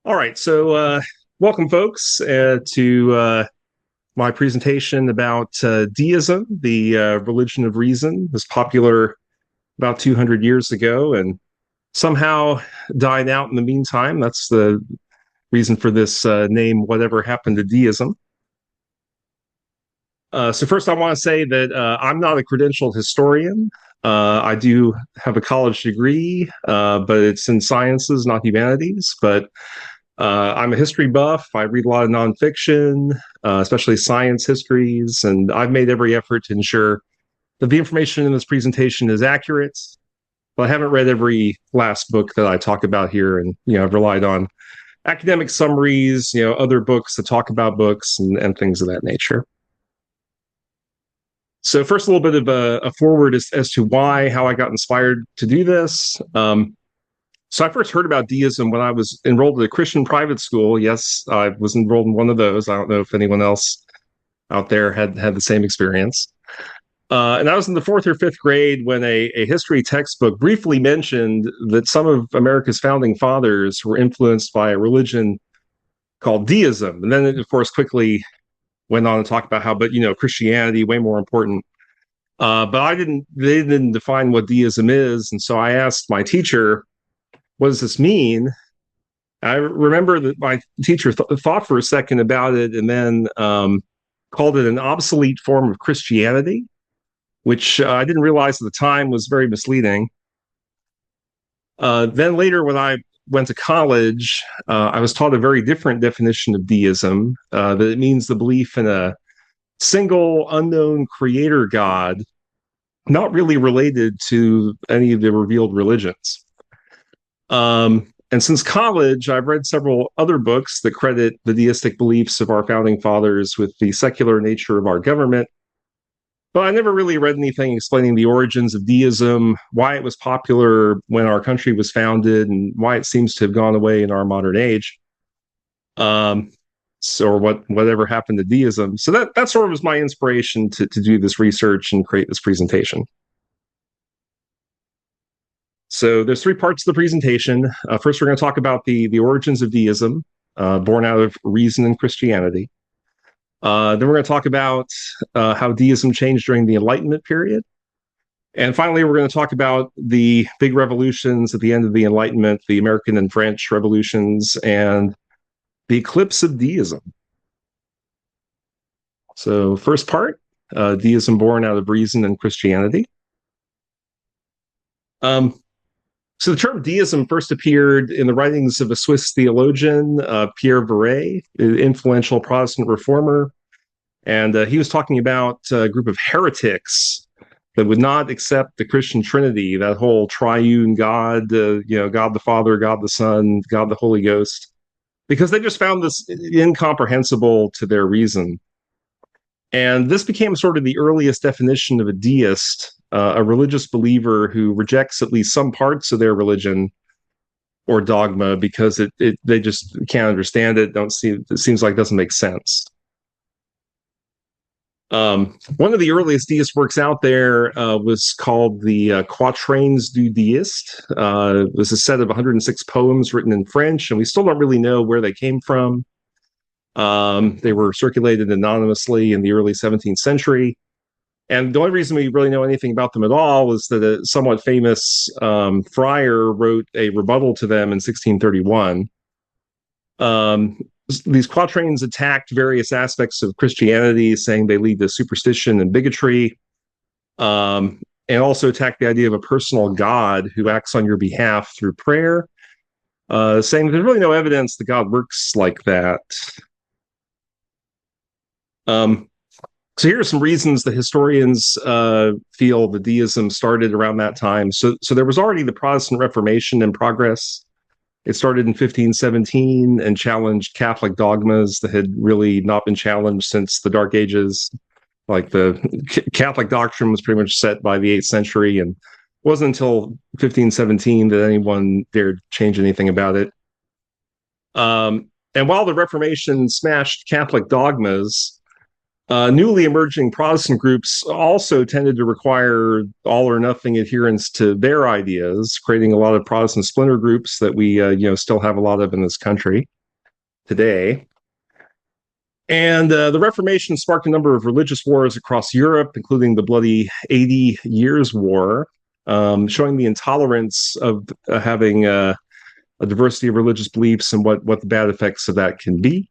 All right, so welcome, folks, to my presentation about deism, the religion of reason. It was popular about 200 years ago and somehow died out in the meantime. That's the reason for this name, Whatever Happened to Deism. So first, I want to say that I'm not a credentialed historian. I do have a college degree, but it's in sciences, not humanities. But I'm a history buff. I read a lot of nonfiction, especially science histories, and I've made every effort to ensure that the information in this presentation is accurate. But I haven't read every last book that I talk about here, and I've relied on academic summaries, other books that talk about books and things of that nature. So first, a little bit of a forward as to how I got inspired to do this. So I first heard about deism when I was enrolled at a Christian private school. Yes, I was enrolled in one of those. I don't know if anyone else out there had the same experience. And I was in the fourth or fifth grade when a history textbook briefly mentioned that some of America's founding fathers were influenced by a religion called deism. And then it, of course, quickly went on to talk about how, but Christianity way more important. But they didn't define what deism is. And so I asked my teacher, what does this mean? I remember that my teacher thought for a second about it and then called it an obsolete form of Christianity, which I didn't realize at the time was very misleading. Then later, when I went to college, I was taught a very different definition of deism, that it means the belief in a single unknown creator God, not really related to any of the revealed religions. And since college, I've read several other books that credit the deistic beliefs of our founding fathers with the secular nature of our government. But I never really read anything explaining the origins of deism, why it was popular when our country was founded, and why it seems to have gone away in our modern age. Or whatever happened to deism. So that sort of was my inspiration to do this research and create this presentation. So there's three parts to the presentation. First, we're going to talk about the origins of deism, born out of reason and Christianity. Then we're going to talk about how deism changed during the Enlightenment period. And finally, we're going to talk about the big revolutions at the end of the Enlightenment, the American and French revolutions, and the eclipse of deism. So first part, deism born out of reason and Christianity. So the term deism first appeared in the writings of a Swiss theologian, Pierre Viret, an influential Protestant reformer. And he was talking about a group of heretics that would not accept the Christian Trinity, that whole triune God, God the Father, God the Son, God the Holy Ghost, because they just found this incomprehensible to their reason. And this became sort of the earliest definition of a deist, a religious believer who rejects at least some parts of their religion or dogma because they just can't understand it, it seems like it doesn't make sense. One of the earliest deist works out there was called the Quatrains du Deist. It was a set of 106 poems written in French, and we still don't really know where they came from. They were circulated anonymously in the early 17th century. And the only reason we really know anything about them at all is that a somewhat famous friar wrote a rebuttal to them in 1631. These quatrains attacked various aspects of Christianity, saying they lead to superstition and bigotry, and also attacked the idea of a personal God who acts on your behalf through prayer, saying there's really no evidence that God works like that. So here are some reasons that historians feel the deism started around that time. So there was already the Protestant Reformation in progress. It started in 1517 and challenged Catholic dogmas that had really not been challenged since the Dark Ages. Like the Catholic doctrine was pretty much set by the 8th century, and it wasn't until 1517 that anyone dared change anything about it. And while the Reformation smashed Catholic dogmas, newly emerging Protestant groups also tended to require all or nothing adherence to their ideas, creating a lot of Protestant splinter groups that we still have a lot of in this country. today. And the Reformation sparked a number of religious wars across Europe, including the bloody 80 Years' War, showing the intolerance of having a diversity of religious beliefs and what the bad effects of that can be.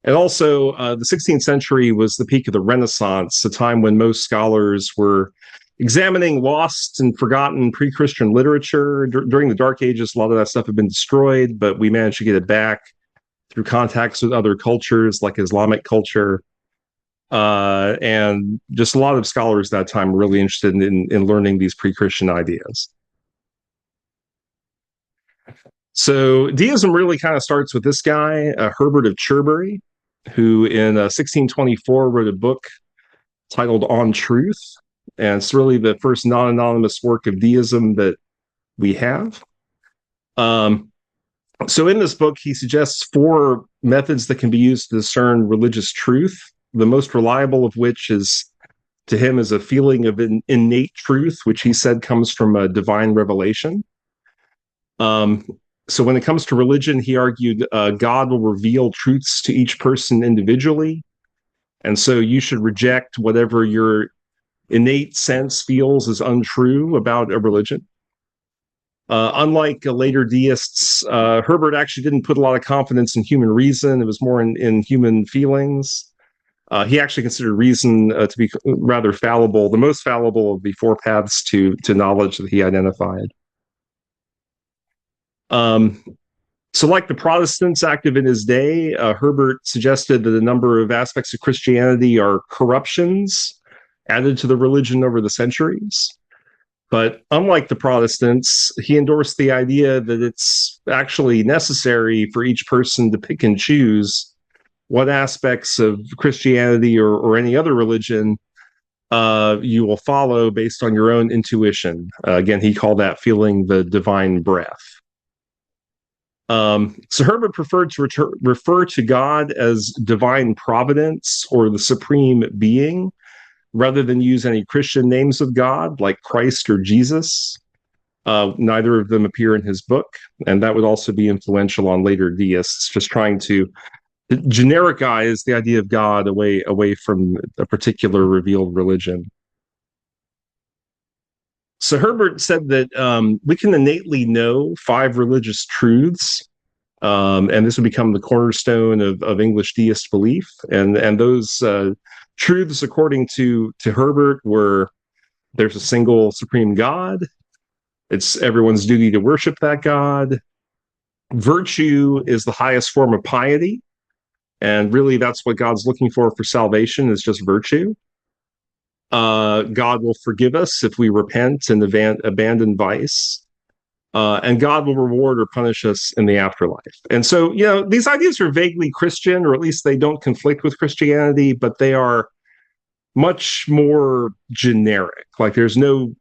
And also, the 16th century was the peak of the Renaissance, a time when most scholars were examining lost and forgotten pre-Christian literature. During the Dark Ages, a lot of that stuff had been destroyed, but we managed to get it back through contacts with other cultures like Islamic culture. And just a lot of scholars at that time were really interested in learning these pre-Christian ideas. So deism really kind of starts with this guy, Herbert of Cherbury, who in 1624 wrote a book titled On Truth. And it's really the first non-anonymous work of deism that we have. So in this book, he suggests 4 methods that can be used to discern religious truth, the most reliable of which is, to him, is a feeling of innate truth, which he said comes from a divine revelation. So when it comes to religion, he argued God will reveal truths to each person individually. And so you should reject whatever your innate sense feels is untrue about a religion. Unlike later deists, Herbert actually didn't put a lot of confidence in human reason. It was more in human feelings. He actually considered reason to be rather fallible, the most fallible of the 4 paths to knowledge that he identified. So like the Protestants active in his day, Herbert suggested that a number of aspects of Christianity are corruptions added to the religion over the centuries. But unlike the Protestants, he endorsed the idea that it's actually necessary for each person to pick and choose what aspects of Christianity or any other religion you will follow based on your own intuition. Again, he called that feeling the divine breath. So Herbert preferred to refer to God as divine providence or the supreme being, rather than use any Christian names of God like Christ or Jesus. Neither of them appear in his book, and that would also be influential on later deists, just trying to genericize the idea of God away from a particular revealed religion. So Herbert said that we can innately know 5 religious truths, and this would become the cornerstone of English deist belief. And those truths, according to Herbert, were: there's a single supreme God. It's everyone's duty to worship that God. Virtue is the highest form of piety. And really, that's what God's looking for salvation, is just virtue. God will forgive us if we repent and abandon vice. And God will reward or punish us in the afterlife. And so, these ideas are vaguely Christian, or at least they don't conflict with Christianity, but they are much more generic. Like there's no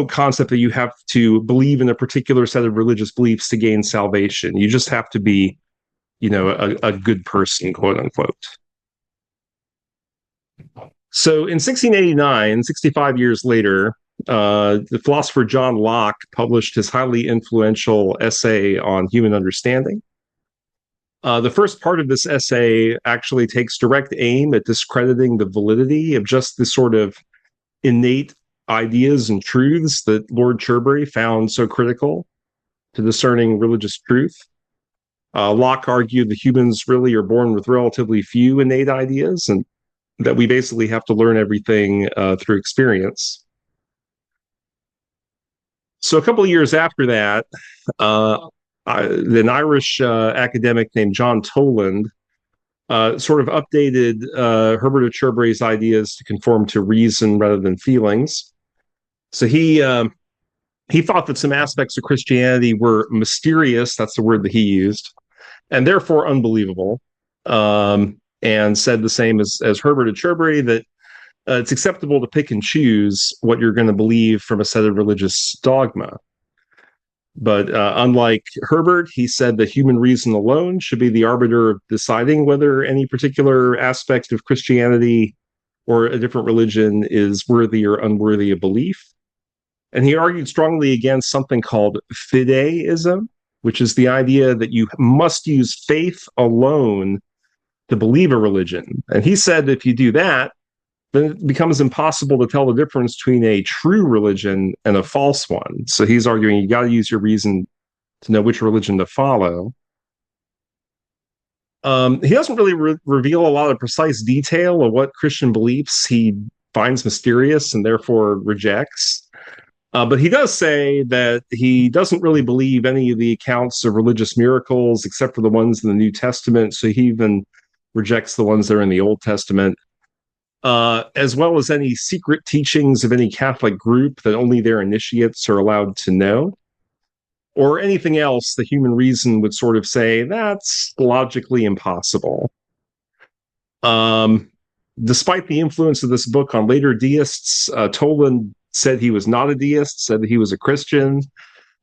concept that you have to believe in a particular set of religious beliefs to gain salvation. You just have to be, a good person, quote unquote. So in 1689, 65 years later, the philosopher John Locke published his highly influential essay on human understanding. The first part of this essay actually takes direct aim at discrediting the validity of just the sort of innate ideas and truths that Lord Cherbury found so critical to discerning religious truth. Locke argued that humans really are born with relatively few innate ideas, and that we basically have to learn everything through experience. So a couple of years after that, an Irish academic named John Toland sort of updated Herbert of Cherbury's ideas to conform to reason rather than feelings. So he thought that some aspects of Christianity were mysterious, that's the word that he used, and therefore unbelievable, and said the same as Herbert of Cherbury, that it's acceptable to pick and choose what you're going to believe from a set of religious dogma. But unlike Herbert, he said that human reason alone should be the arbiter of deciding whether any particular aspect of Christianity or a different religion is worthy or unworthy of belief. And he argued strongly against something called fideism, which is the idea that you must use faith alone to believe a religion. And he said if you do that, then it becomes impossible to tell the difference between a true religion and a false one. So he's arguing you got to use your reason to know which religion to follow. He doesn't really reveal a lot of precise detail of what Christian beliefs he finds mysterious and therefore rejects. But he does say that he doesn't really believe any of the accounts of religious miracles except for the ones in the New Testament. So he even rejects the ones that are in the Old Testament, as well as any secret teachings of any Catholic group that only their initiates are allowed to know, or anything else the human reason would sort of say that's logically impossible. Despite the influence of this book on later deists, Toland said he was not a deist, said that he was a Christian.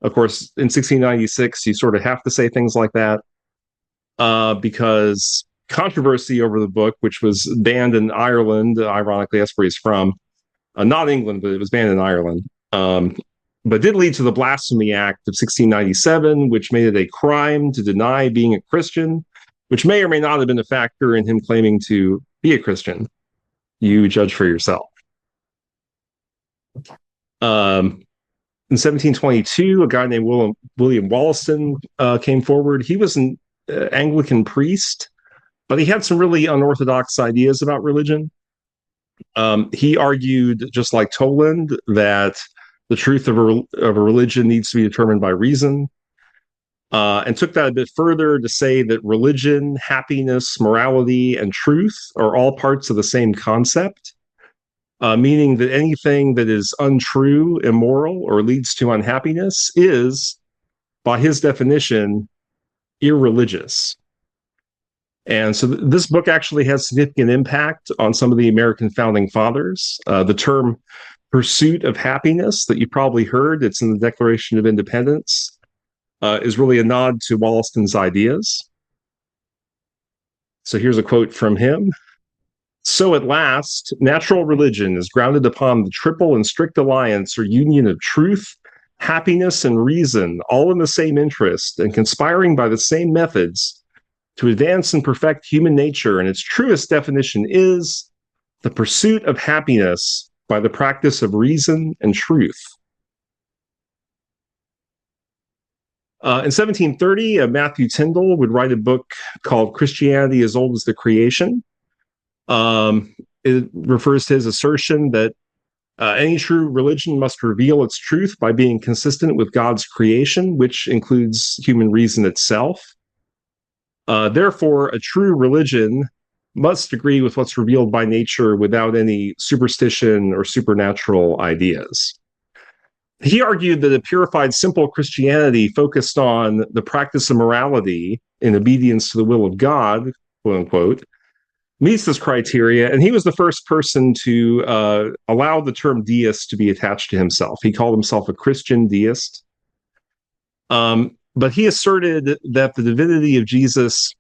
Of course, in 1696, you sort of have to say things like that because controversy over the book, which was banned in Ireland, ironically, that's where he's from, not England, but it was banned in Ireland, but did lead to the Blasphemy Act of 1697, which made it a crime to deny being a Christian, which may or may not have been a factor in him claiming to be a Christian. You judge for yourself. In 1722, a guy named William Wollaston came forward. He was an Anglican priest, but he had some really unorthodox ideas about religion. He argued, just like Toland, that the truth of a religion needs to be determined by reason, and took that a bit further to say that religion, happiness, morality, and truth are all parts of the same concept, meaning that anything that is untrue, immoral, or leads to unhappiness is, by his definition, irreligious. And so this book actually has significant impact on some of the American founding fathers. The term pursuit of happiness that you probably heard, it's in the Declaration of Independence, is really a nod to Wollaston's ideas. So here's a quote from him. So at last, natural religion is grounded upon the triple and strict alliance or union of truth, happiness, and reason, all in the same interest, and conspiring by the same methods to advance and perfect human nature. And its truest definition is the pursuit of happiness by the practice of reason and truth. In 1730, Matthew Tyndall would write a book called Christianity as Old as the Creation. It refers to his assertion that any true religion must reveal its truth by being consistent with God's creation, which includes human reason itself. Therefore, a true religion must agree with what's revealed by nature without any superstition or supernatural ideas. He argued that a purified, simple Christianity focused on the practice of morality in obedience to the will of God, quote unquote, meets this criteria, and he was the first person to allow the term deist to be attached to himself. He called himself a Christian deist. But he asserted that the divinity of Jesus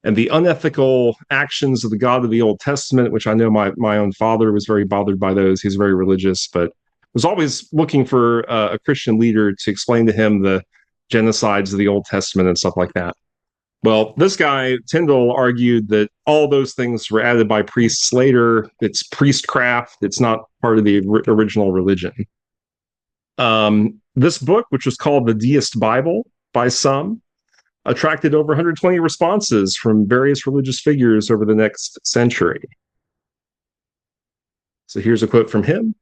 and the unethical actions of the God of the Old Testament, which I know my own father was very bothered by those. He's very religious, but was always looking for a Christian leader to explain to him the genocides of the Old Testament and stuff like that. Well, this guy, Tyndall, argued that all those things were added by priests later. It's priestcraft. It's not part of the original religion. This book, which was called the Deist Bible by some, attracted over 120 responses from various religious figures over the next century. So here's a quote from him.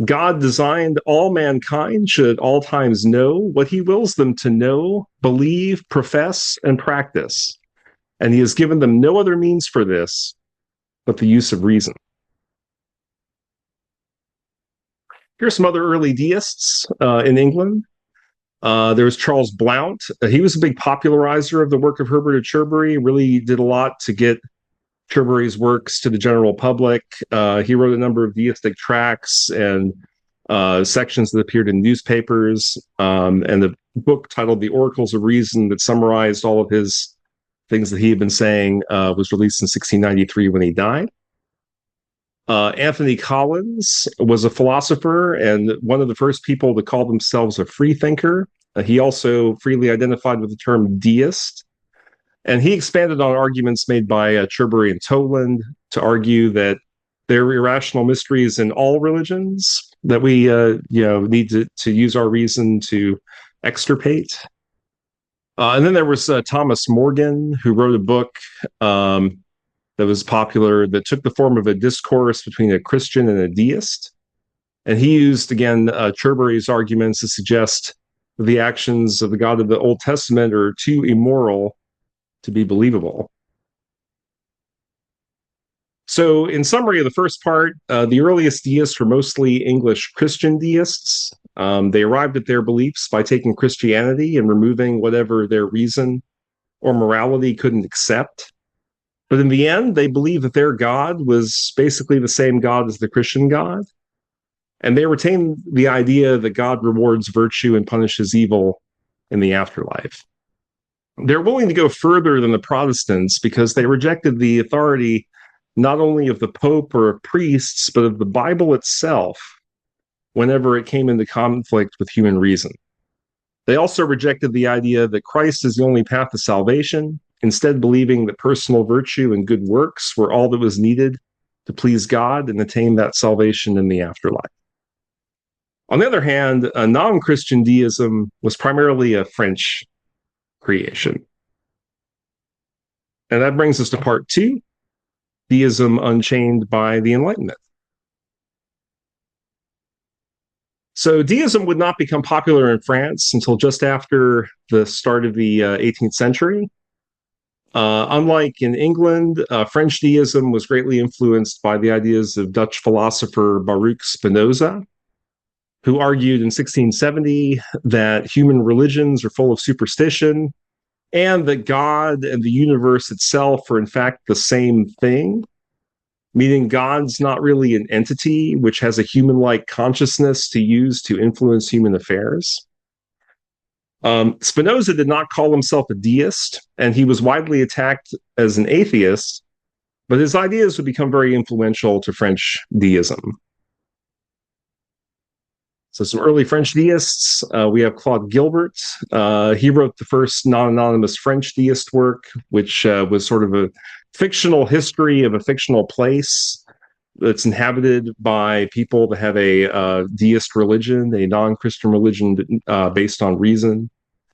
God designed all mankind should at all times know what he wills them to know, believe, profess, and practice. And he has given them no other means for this but the use of reason. Here's some other early deists in England. There was Charles Blount. He was a big popularizer of the work of Herbert of Cherbury, really did a lot to get Cherbury's works to the general public. He wrote a number of deistic tracts and sections that appeared in newspapers, and the book titled The Oracles of Reason that summarized all of his things that he had been saying was released in 1693 when he died. Anthony Collins was a philosopher and one of the first people to call themselves a free thinker. He also freely identified with the term deist, and he expanded on arguments made by Cherbury and Toland to argue that there are irrational mysteries in all religions that we need to use our reason to extirpate. And then there was Thomas Morgan, who wrote a book that was popular that took the form of a discourse between a Christian and a deist. And he used, again, Cherbury's arguments to suggest that the actions of the God of the Old Testament are too immoral to be believable. So, in summary of the first part, the earliest deists were mostly English Christian deists. They arrived at their beliefs by taking Christianity and removing whatever their reason or morality couldn't accept. But in the end, they believed that their God was basically the same God as the Christian God. And they retained the idea that God rewards virtue and punishes evil in the afterlife. They're willing to go further than the Protestants because they rejected the authority not only of the Pope or of priests, but of the Bible itself whenever it came into conflict with human reason. They also rejected the idea that Christ is the only path to salvation, instead believing that personal virtue and good works were all that was needed to please God and attain that salvation in the afterlife. On the other hand, a non-Christian deism was primarily a French creation. And that brings us to part 2, Deism Unchained by the Enlightenment. So deism would not become popular in France until just after the start of the 18th century. Unlike in England, French deism was greatly influenced by the ideas of Dutch philosopher Baruch Spinoza, who argued in 1670 that human religions are full of superstition and that God and the universe itself are in fact the same thing, meaning God's not really an entity which has a human-like consciousness to use to influence human affairs. Spinoza did not call himself a deist, and he was widely attacked as an atheist, but his ideas would become very influential to French deism. So some early French deists, we have Claude Gilbert. He wrote the first non-anonymous French deist work, which was sort of a fictional history of a fictional place that's inhabited by people that have a deist religion, a non-Christian religion based on reason,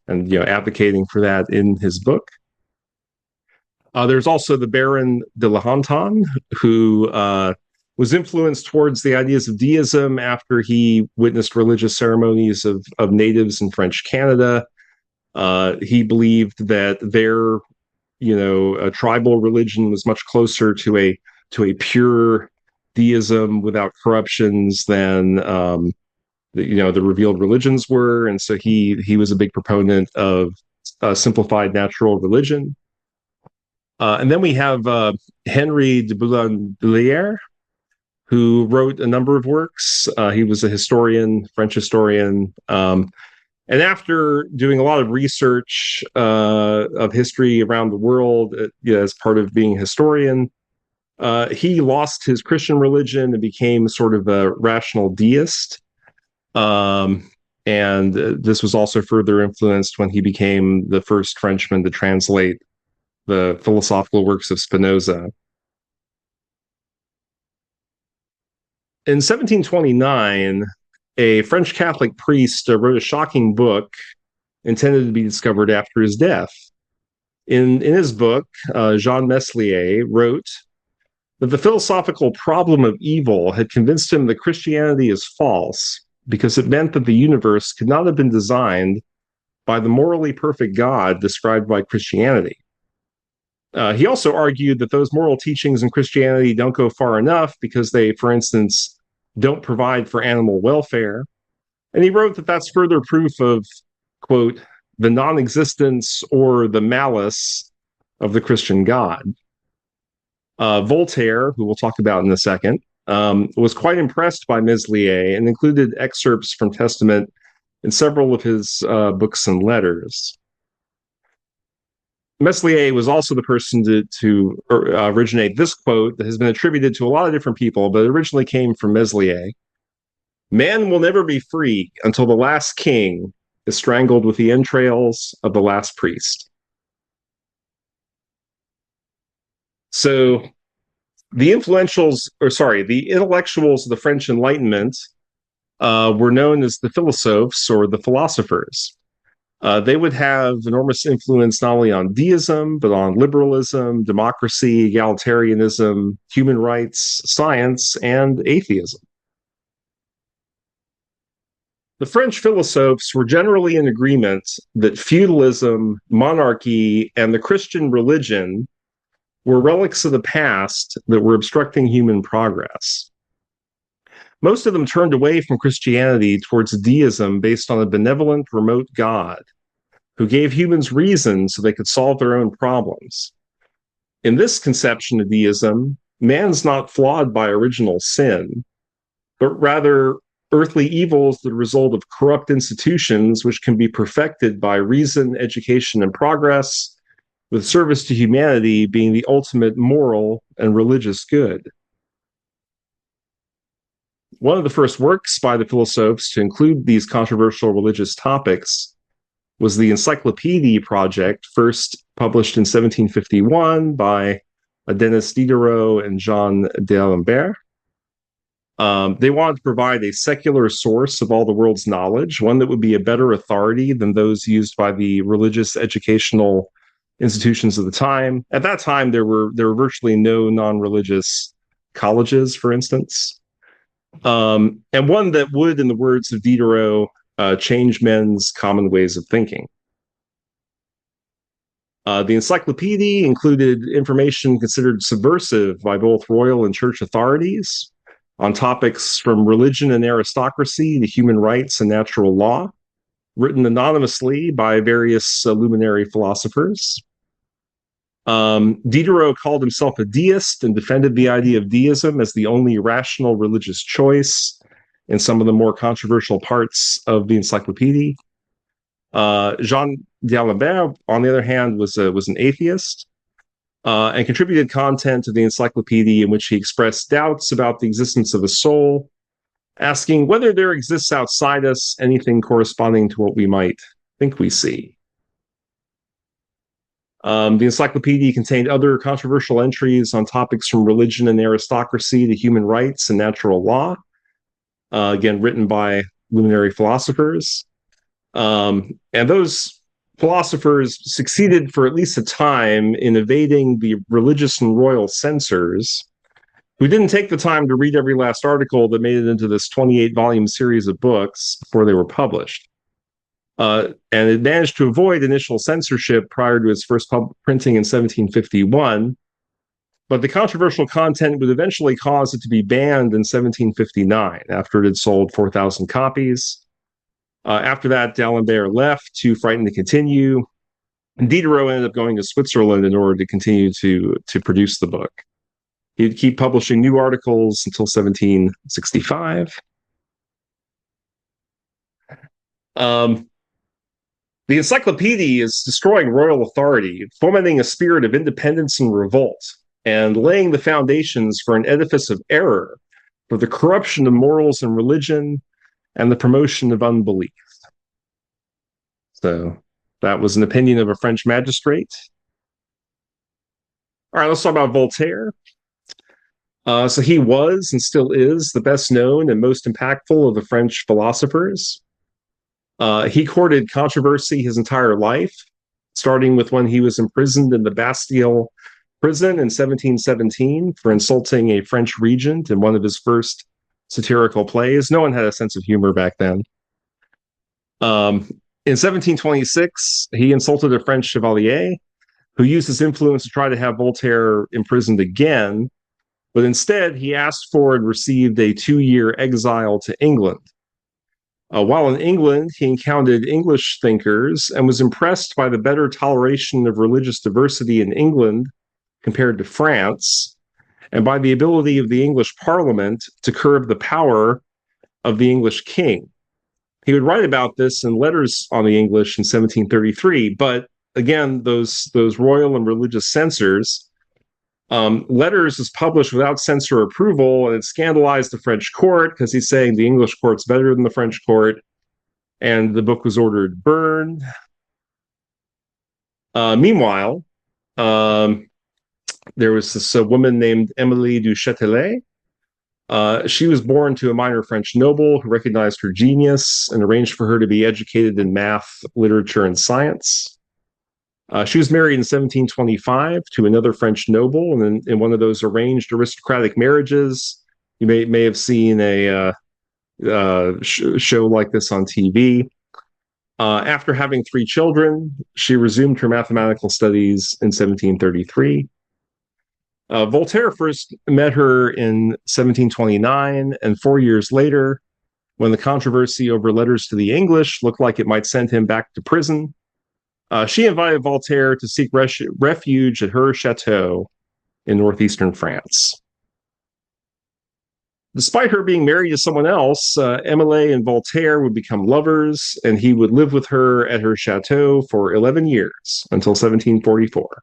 and advocating for that in his book. There's also the Baron de la Hontan, who was influenced towards the ideas of deism after he witnessed religious ceremonies of natives in French Canada. He believed that their, a tribal religion was much closer to a pure deism without corruptions than the revealed religions were, and so he was a big proponent of simplified natural religion. And then we have Henry de Boulainvilliers, who wrote a number of works. He was a historian, French historian. And after doing a lot of research of history around the world, as part of being a historian, he lost his Christian religion and became sort of a rational deist. And this was also further influenced when he became the first Frenchman to translate the philosophical works of Spinoza. In 1729, a French Catholic priest wrote a shocking book intended to be discovered after his death. In his book, Jean Meslier wrote that the philosophical problem of evil had convinced him that Christianity is false because it meant that the universe could not have been designed by the morally perfect God described by Christianity. He also argued that those moral teachings in Christianity don't go far enough because they, for instance, don't provide for animal welfare. And he wrote that that's further proof of, quote, the non-existence or the malice of the Christian God. Voltaire, who we'll talk about in a second, was quite impressed by Meslier and included excerpts from Testament in several of his books and letters. Meslier was also the person to originate this quote that has been attributed to a lot of different people, but it originally came from Meslier. Man will never be free until the last king is strangled with the entrails of the last priest. So the intellectuals of the French Enlightenment were known as the philosophes or the philosophers. They would have enormous influence not only on deism, but on liberalism, democracy, egalitarianism, human rights, science, and atheism. The French philosophers were generally in agreement that feudalism, monarchy, and the Christian religion were relics of the past that were obstructing human progress. Most of them turned away from Christianity towards deism based on a benevolent, remote God who gave humans reason so they could solve their own problems. In this conception of deism, man's not flawed by original sin, but rather earthly evil is the result of corrupt institutions which can be perfected by reason, education, and progress, with service to humanity being the ultimate moral and religious good. One of the first works by the philosophers to include these controversial religious topics was the Encyclopedia Project, first published in 1751 by Denis Diderot and Jean d'Alembert. They wanted to provide a secular source of all the world's knowledge, one that would be a better authority than those used by the religious educational institutions of the time. At that time, there were virtually no non-religious colleges, for instance. And one that would, in the words of Diderot, change men's common ways of thinking. The encyclopedia included information considered subversive by both royal and church authorities on topics from religion and aristocracy to human rights and natural law, written anonymously by various luminary philosophers. Diderot called himself a deist and defended the idea of deism as the only rational religious choice in some of the more controversial parts of the encyclopedia. Jean d'Alembert, on the other hand, was an atheist and contributed content to the encyclopedia in which he expressed doubts about the existence of a soul, asking whether there exists outside us anything corresponding to what we might think we see. The encyclopedia contained other controversial entries on topics from religion and aristocracy to human rights and natural law, again, written by luminary philosophers. And those philosophers succeeded for at least a time in evading the religious and royal censors, who didn't take the time to read every last article that made it into this 28-volume series of books before they were published. And it managed to avoid initial censorship prior to its first printing in 1751, but the controversial content would eventually cause it to be banned in 1759 after it had sold 4,000 copies. After that, d'Alembert left, too frightened to continue, and Diderot ended up going to Switzerland in order to continue to produce the book. He'd keep publishing new articles until 1765. The encyclopedia is destroying royal authority, fomenting a spirit of independence and revolt, and laying the foundations for an edifice of error, for the corruption of morals and religion, and the promotion of unbelief. So that was an opinion of a French magistrate. All right, let's talk about Voltaire. So he was and still is the best known and most impactful of the French philosophers. He courted controversy his entire life, starting with when he was imprisoned in the Bastille prison in 1717 for insulting a French regent in one of his first satirical plays. No one had a sense of humor back then. In 1726, he insulted a French chevalier who used his influence to try to have Voltaire imprisoned again, but instead he asked for and received a 2-year exile to England. While in England, he encountered English thinkers and was impressed by the better toleration of religious diversity in England compared to France, and by the ability of the English Parliament to curb the power of the English king. He would write about this in Letters on the English in 1733, but again, those royal and religious censors, Letters is published without censor approval, and it scandalized the French court because he's saying the English court's better than the French court. and the book was ordered burned. Meanwhile, um, there was this woman named Emilie du Châtelet. She was born to a minor French noble who recognized her genius and arranged for her to be educated in math, literature, and science. She was married in 1725 to another French noble, and in one of those arranged aristocratic marriages, you may have seen a show like this on TV. After having 3 children, she resumed her mathematical studies in 1733. Voltaire first met her in 1729, and 4 years later, when the controversy over letters to the English looked like it might send him back to prison, she invited Voltaire to seek refuge at her chateau in northeastern France. Despite her being married to someone else, Emilie and Voltaire would become lovers, and he would live with her at her chateau for 11 years until 1744.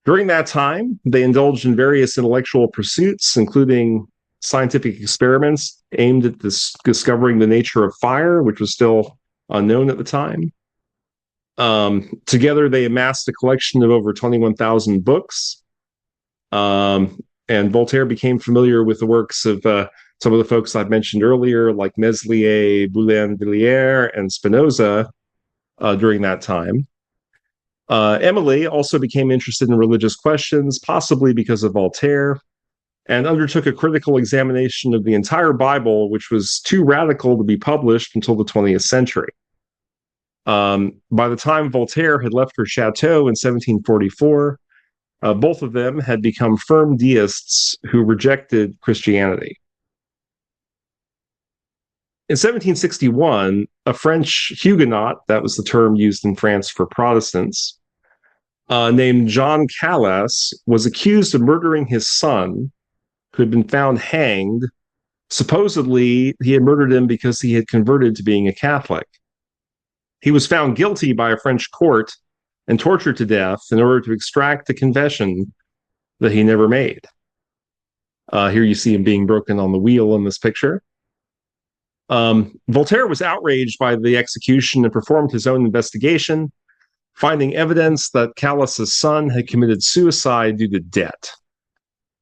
During that time, they indulged in various intellectual pursuits, including scientific experiments aimed at discovering the nature of fire, which was still unknown at the time. Together, they amassed a collection of over 21,000 books. And Voltaire became familiar with the works of some of the folks I've mentioned earlier, like Meslier, Boulainvilliers, and Spinoza during that time. Emilie also became interested in religious questions, possibly because of Voltaire, and undertook a critical examination of the entire Bible, which was too radical to be published until the 20th century. By the time Voltaire had left her chateau in 1744, both of them had become firm Deists who rejected Christianity. In 1761, a French Huguenot, that was the term used in France for Protestants, named Jean Calas, was accused of murdering his son, who had been found hanged. Supposedly, he had murdered him because he had converted to being a Catholic. He was found guilty by a French court and tortured to death in order to extract a confession that he never made. Here you see him being broken on the wheel in this picture. Voltaire was outraged by the execution and performed his own investigation, finding evidence that Calas's son had committed suicide due to debt.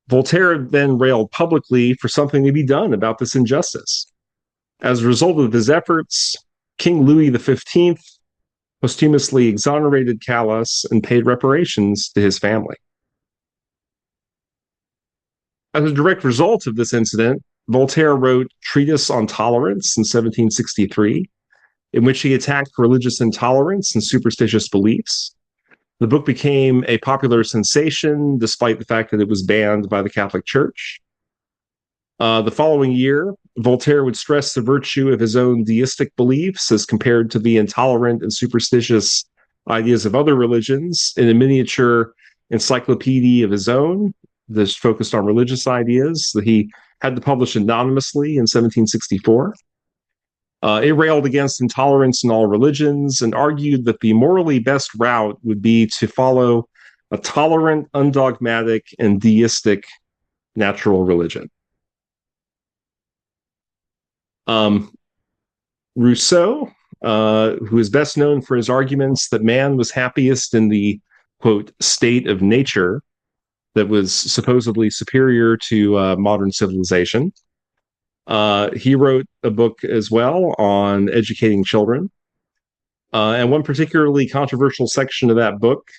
Voltaire then railed publicly for something to be done about this injustice. As a result of his efforts, King Louis XV posthumously exonerated Calas and paid reparations to his family. As a direct result of this incident, Voltaire wrote Treatise on Tolerance in 1763, in which he attacked religious intolerance and superstitious beliefs. The book became a popular sensation, despite the fact that it was banned by the Catholic Church. The following year, Voltaire would stress the virtue of his own deistic beliefs as compared to the intolerant and superstitious ideas of other religions in a miniature encyclopedia of his own that's focused on religious ideas that he had to publish anonymously in 1764. It railed against intolerance in all religions and argued that the morally best route would be to follow a tolerant, undogmatic, and deistic natural religion. Rousseau, who is best known for his arguments that man was happiest in the, quote, state of nature that was supposedly superior to modern civilization. He wrote a book as well on educating children. And one particularly controversial section of that book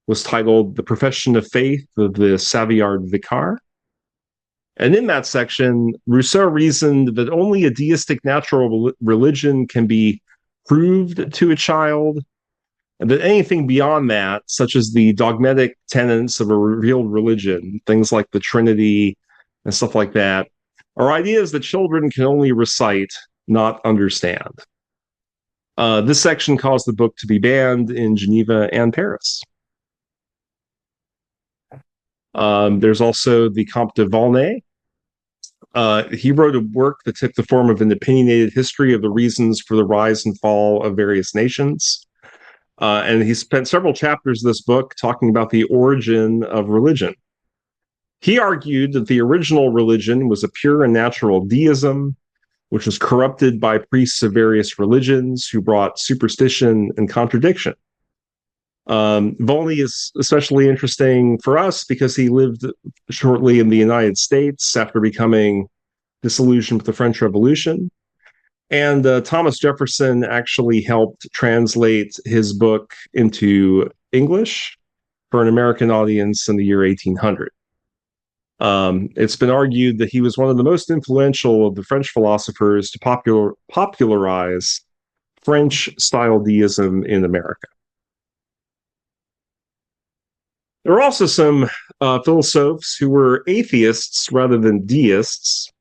was titled The Profession of Faith of the Savoyard Vicar. And in that section, Rousseau reasoned that only a deistic natural religion can be proved to a child, and that anything beyond that, such as the dogmatic tenets of a revealed religion, things like the Trinity and stuff like that, are ideas that children can only recite, not understand. This section caused the book to be banned in Geneva and Paris. There's also the Comte de Volney. He wrote a work that took the form of an opinionated history of the reasons for the rise and fall of various nations. And he spent several chapters of this book talking about the origin of religion. He argued that the original religion was a pure and natural deism, which was corrupted by priests of various religions who brought superstition and contradiction. Volney is especially interesting for us because he lived shortly in the United States after becoming disillusioned with the French Revolution. And Thomas Jefferson actually helped translate his book into English for an American audience in the year 1800. It's been argued that he was one of the most influential of the French philosophers to popularize French-style deism in America. There were also some philosophers who were atheists rather than deists.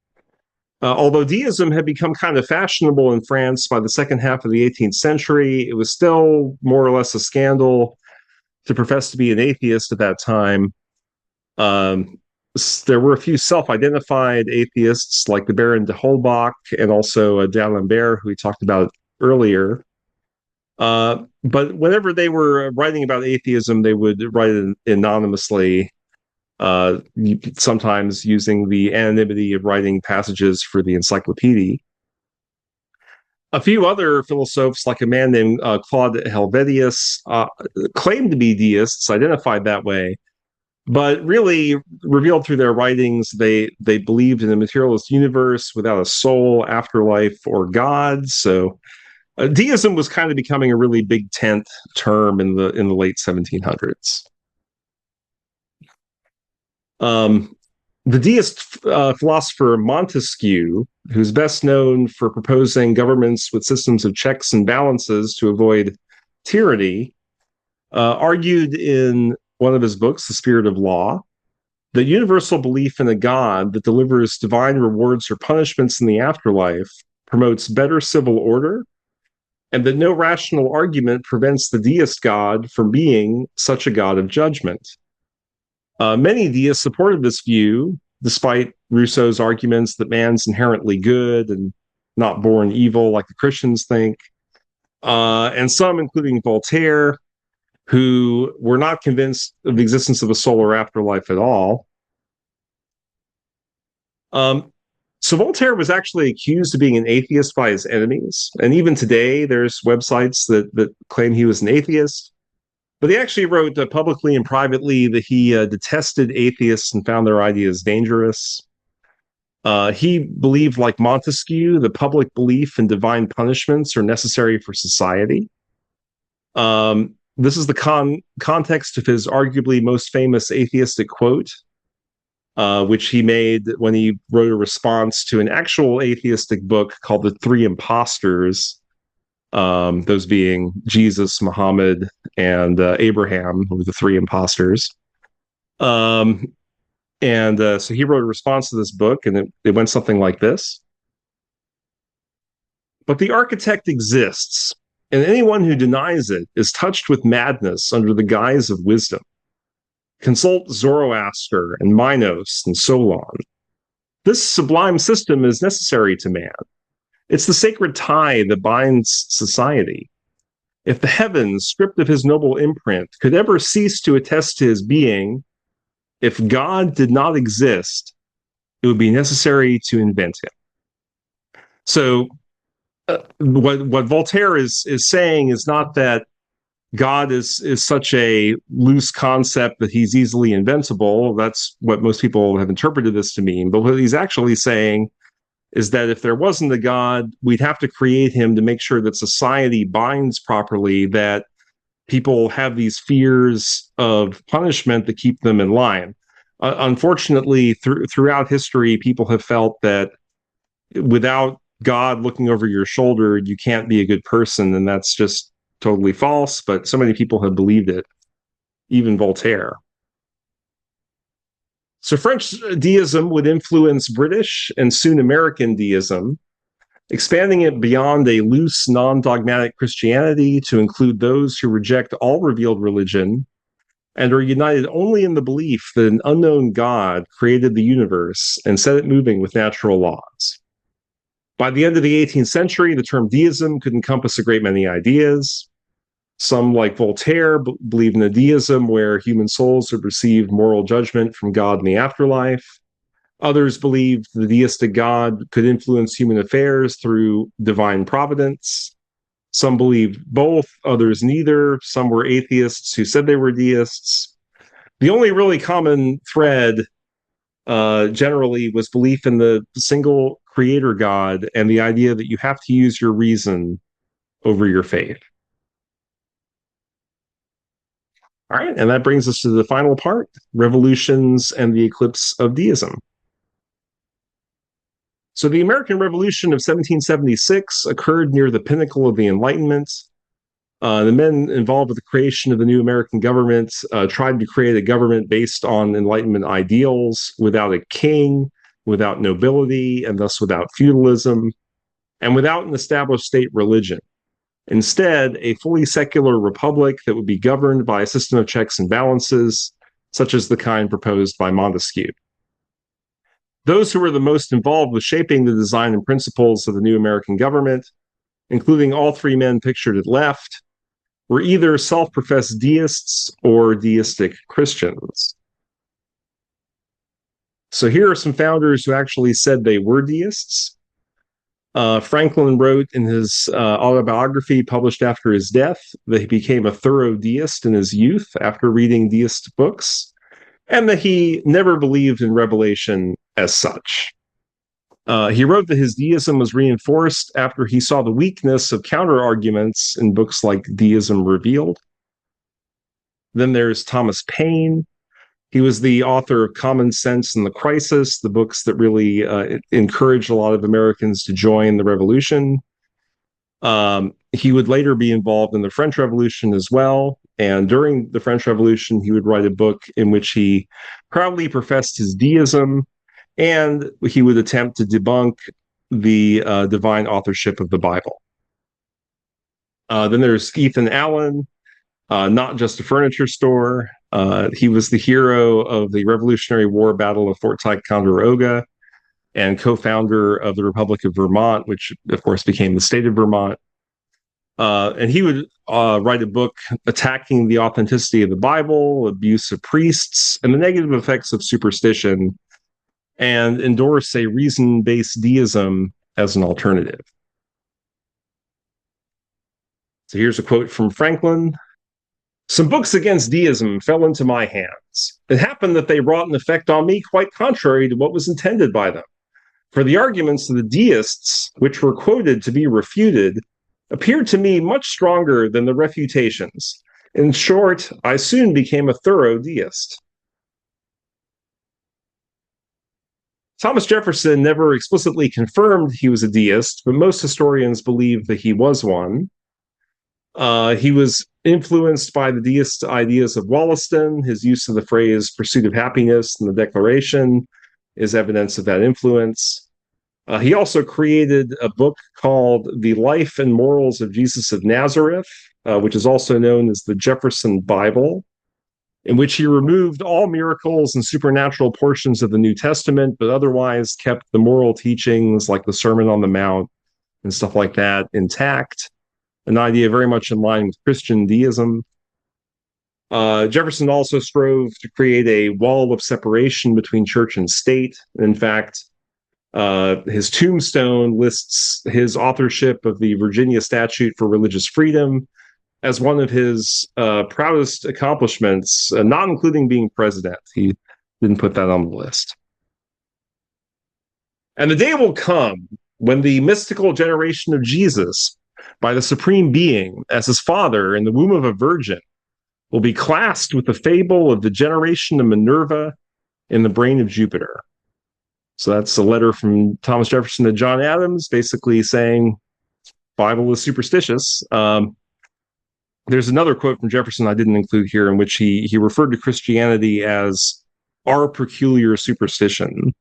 Although deism had become kind of fashionable in France by the second half of the 18th century, it was still more or less a scandal to profess to be an atheist at that time. There were a few self-identified atheists like the Baron de Holbach and also d'Alembert, who we talked about earlier. But whenever they were writing about atheism, they would write it anonymously, sometimes using the anonymity of writing passages for the encyclopedia. A few other philosophers, like a man named Claude Helvetius, claimed to be deists, identified that way, but really revealed through their writings they believed in a materialist universe without a soul, afterlife, or God. So deism was kind of becoming a really big tent term in the late 1700s. The deist philosopher Montesquieu, who's best known for proposing governments with systems of checks and balances to avoid tyranny, argued in one of his books, The Spirit of Law, that universal belief in a God that delivers divine rewards or punishments in the afterlife promotes better civil order, and that no rational argument prevents the deist God from being such a God of judgment. Many deists supported this view, despite Rousseau's arguments that man's inherently good and not born evil like the Christians think. And some, including Voltaire, who were not convinced of the existence of a soul or afterlife at all. So Voltaire was actually accused of being an atheist by his enemies. And even today, there's websites that claim he was an atheist. But he actually wrote publicly and privately that he detested atheists and found their ideas dangerous. He believed, like Montesquieu, the public belief in divine punishments are necessary for society. This is the context of his arguably most famous atheistic quote, which he made when he wrote a response to an actual atheistic book called The Three Impostors, those being Jesus, Muhammad, and Abraham, who were the three impostors. So he wrote a response to this book, and it went something like this. But the architect exists, and anyone who denies it is touched with madness under the guise of wisdom. Consult Zoroaster and Minos and Solon. This sublime system is necessary to man. It's the sacred tie that binds society. If the heavens, stripped of his noble imprint, could ever cease to attest to his being, if God did not exist, it would be necessary to invent him. So what Voltaire is saying is not that God is such a loose concept that he's easily inventable. That's what most people have interpreted this to mean. But what he's actually saying is that if there wasn't a God, we'd have to create him to make sure that society binds properly, that people have these fears of punishment that keep them in line. Unfortunately, throughout history, people have felt that without God looking over your shoulder, you can't be a good person, and that's just totally false, but so many people have believed it, even Voltaire. So French deism would influence British and soon American deism, expanding it beyond a loose, non-dogmatic Christianity to include those who reject all revealed religion and are united only in the belief that an unknown God created the universe and set it moving with natural laws. By the end of the 18th century, the term deism could encompass a great many ideas. Some, like Voltaire, believe in a deism where human souls would receive moral judgment from God in the afterlife. Others believed the deistic God could influence human affairs through divine providence. Some believed both, others neither. Some were atheists who said they were deists. The only really common thread generally was belief in the single creator God and the idea that you have to use your reason over your faith. All right, and that brings us to the final part, revolutions and the eclipse of deism. So the American Revolution of 1776 occurred near the pinnacle of the Enlightenment. The men involved with the creation of the new American government tried to create a government based on Enlightenment ideals, without a king, without nobility, and thus without feudalism, and without an established state religion. Instead, a fully secular republic that would be governed by a system of checks and balances, such as the kind proposed by Montesquieu. Those who were the most involved with shaping the design and principles of the new American government, including all three men pictured at left, were either self-professed deists or deistic Christians. So here are some founders who actually said they were deists. Franklin wrote in his autobiography published after his death that he became a thorough deist in his youth after reading deist books, and that he never believed in revelation as such. He wrote that his deism was reinforced after he saw the weakness of counter-arguments in books like Deism Revealed. Then there's Thomas Paine. He was the author of Common Sense and the Crisis, the books that really encouraged a lot of Americans to join the revolution. He would later be involved in the French Revolution as well. And during the French Revolution, he would write a book in which he proudly professed his deism, and he would attempt to debunk the divine authorship of the Bible. Then there's Ethan Allen, not just a furniture store. He was the hero of the Revolutionary War Battle of Fort Ticonderoga and co-founder of the Republic of Vermont, which of course became the state of Vermont. And he would write a book attacking the authenticity of the Bible, abuse of priests, and the negative effects of superstition, and endorse a reason-based deism as an alternative. So here's a quote from Franklin. Some books against deism fell into my hands. It happened that they wrought an effect on me quite contrary to what was intended by them. For the arguments of the deists, which were quoted to be refuted, appeared to me much stronger than the refutations. In short, I soon became a thorough deist. Thomas Jefferson never explicitly confirmed he was a deist, but most historians believe that he was one. He was influenced by the deist ideas of Wollaston. His use of the phrase pursuit of happiness in the Declaration is evidence of that influence. He also created a book called The Life and Morals of Jesus of Nazareth, which is also known as the Jefferson Bible, in which he removed all miracles and supernatural portions of the New Testament, but otherwise kept the moral teachings like the Sermon on the Mount and stuff like that intact, an idea very much in line with Christian deism. Jefferson also strove to create a wall of separation between church and state. In fact, his tombstone lists his authorship of the Virginia Statute for Religious Freedom as one of his proudest accomplishments, not including being president. He didn't put that on the list. And the day will come when the mystical generation of Jesus, by the Supreme Being, as his father in the womb of a virgin, will be classed with the fable of the generation of Minerva in the brain of Jupiter. So that's a letter from Thomas Jefferson to John Adams, basically saying Bible is superstitious. There's another quote from Jefferson I didn't include here, in which he referred to Christianity as our peculiar superstition.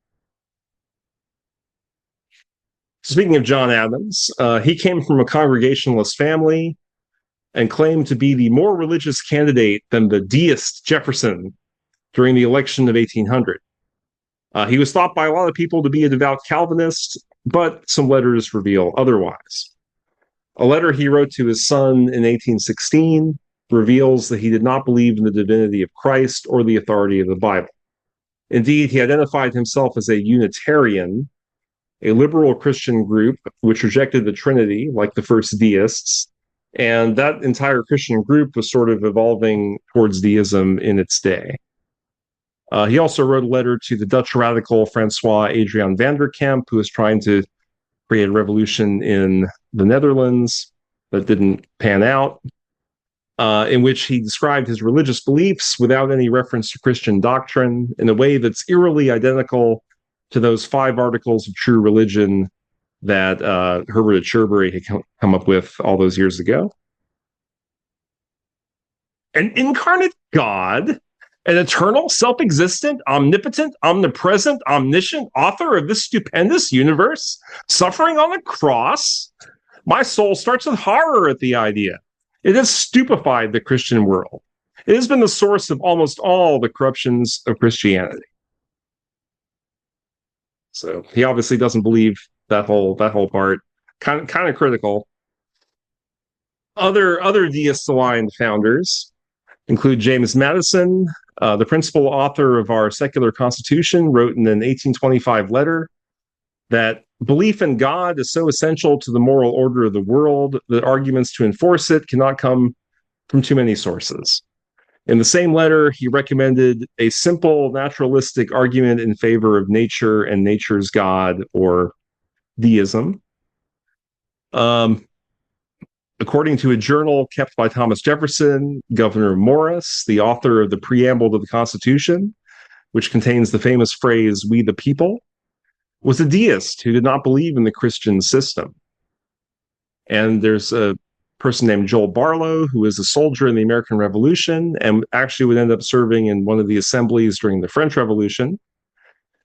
Speaking of John Adams, he came from a Congregationalist family and claimed to be the more religious candidate than the deist Jefferson during the election of 1800. He was thought by a lot of people to be a devout Calvinist, but some letters reveal otherwise. A letter he wrote to his son in 1816 reveals that he did not believe in the divinity of Christ or the authority of the Bible. Indeed, he identified himself as a Unitarian, a liberal Christian group which rejected the Trinity, like the first Deists. And that entire Christian group was sort of evolving towards deism in its day. He also wrote a letter to the Dutch radical Francois Adriaan van der Kamp, who was trying to create a revolution in the Netherlands that didn't pan out, in which he described his religious beliefs without any reference to Christian doctrine in a way that's eerily identical to those 5 articles of true religion that Herbert at Cherbury had come up with all those years ago. An incarnate God, an eternal, self-existent, omnipotent, omnipresent, omniscient author of this stupendous universe, suffering on a cross. My soul starts with horror at the idea. It has stupefied the Christian world. It has been the source of almost all the corruptions of Christianity. So he obviously doesn't believe that whole part. Kind of critical. Other deist-aligned founders include James Madison, the principal author of our secular constitution, wrote in an 1825 letter that belief in God is so essential to the moral order of the world that arguments to enforce it cannot come from too many sources. In the same letter, he recommended a simple naturalistic argument in favor of nature and nature's God, or deism. According to a journal kept by Thomas Jefferson, Gouverneur Morris, the author of the preamble to the Constitution, which contains the famous phrase, "We the people," was a deist who did not believe in the Christian system. And there's a person named Joel Barlow, who was a soldier in the American Revolution and actually would end up serving in one of the assemblies during the French Revolution.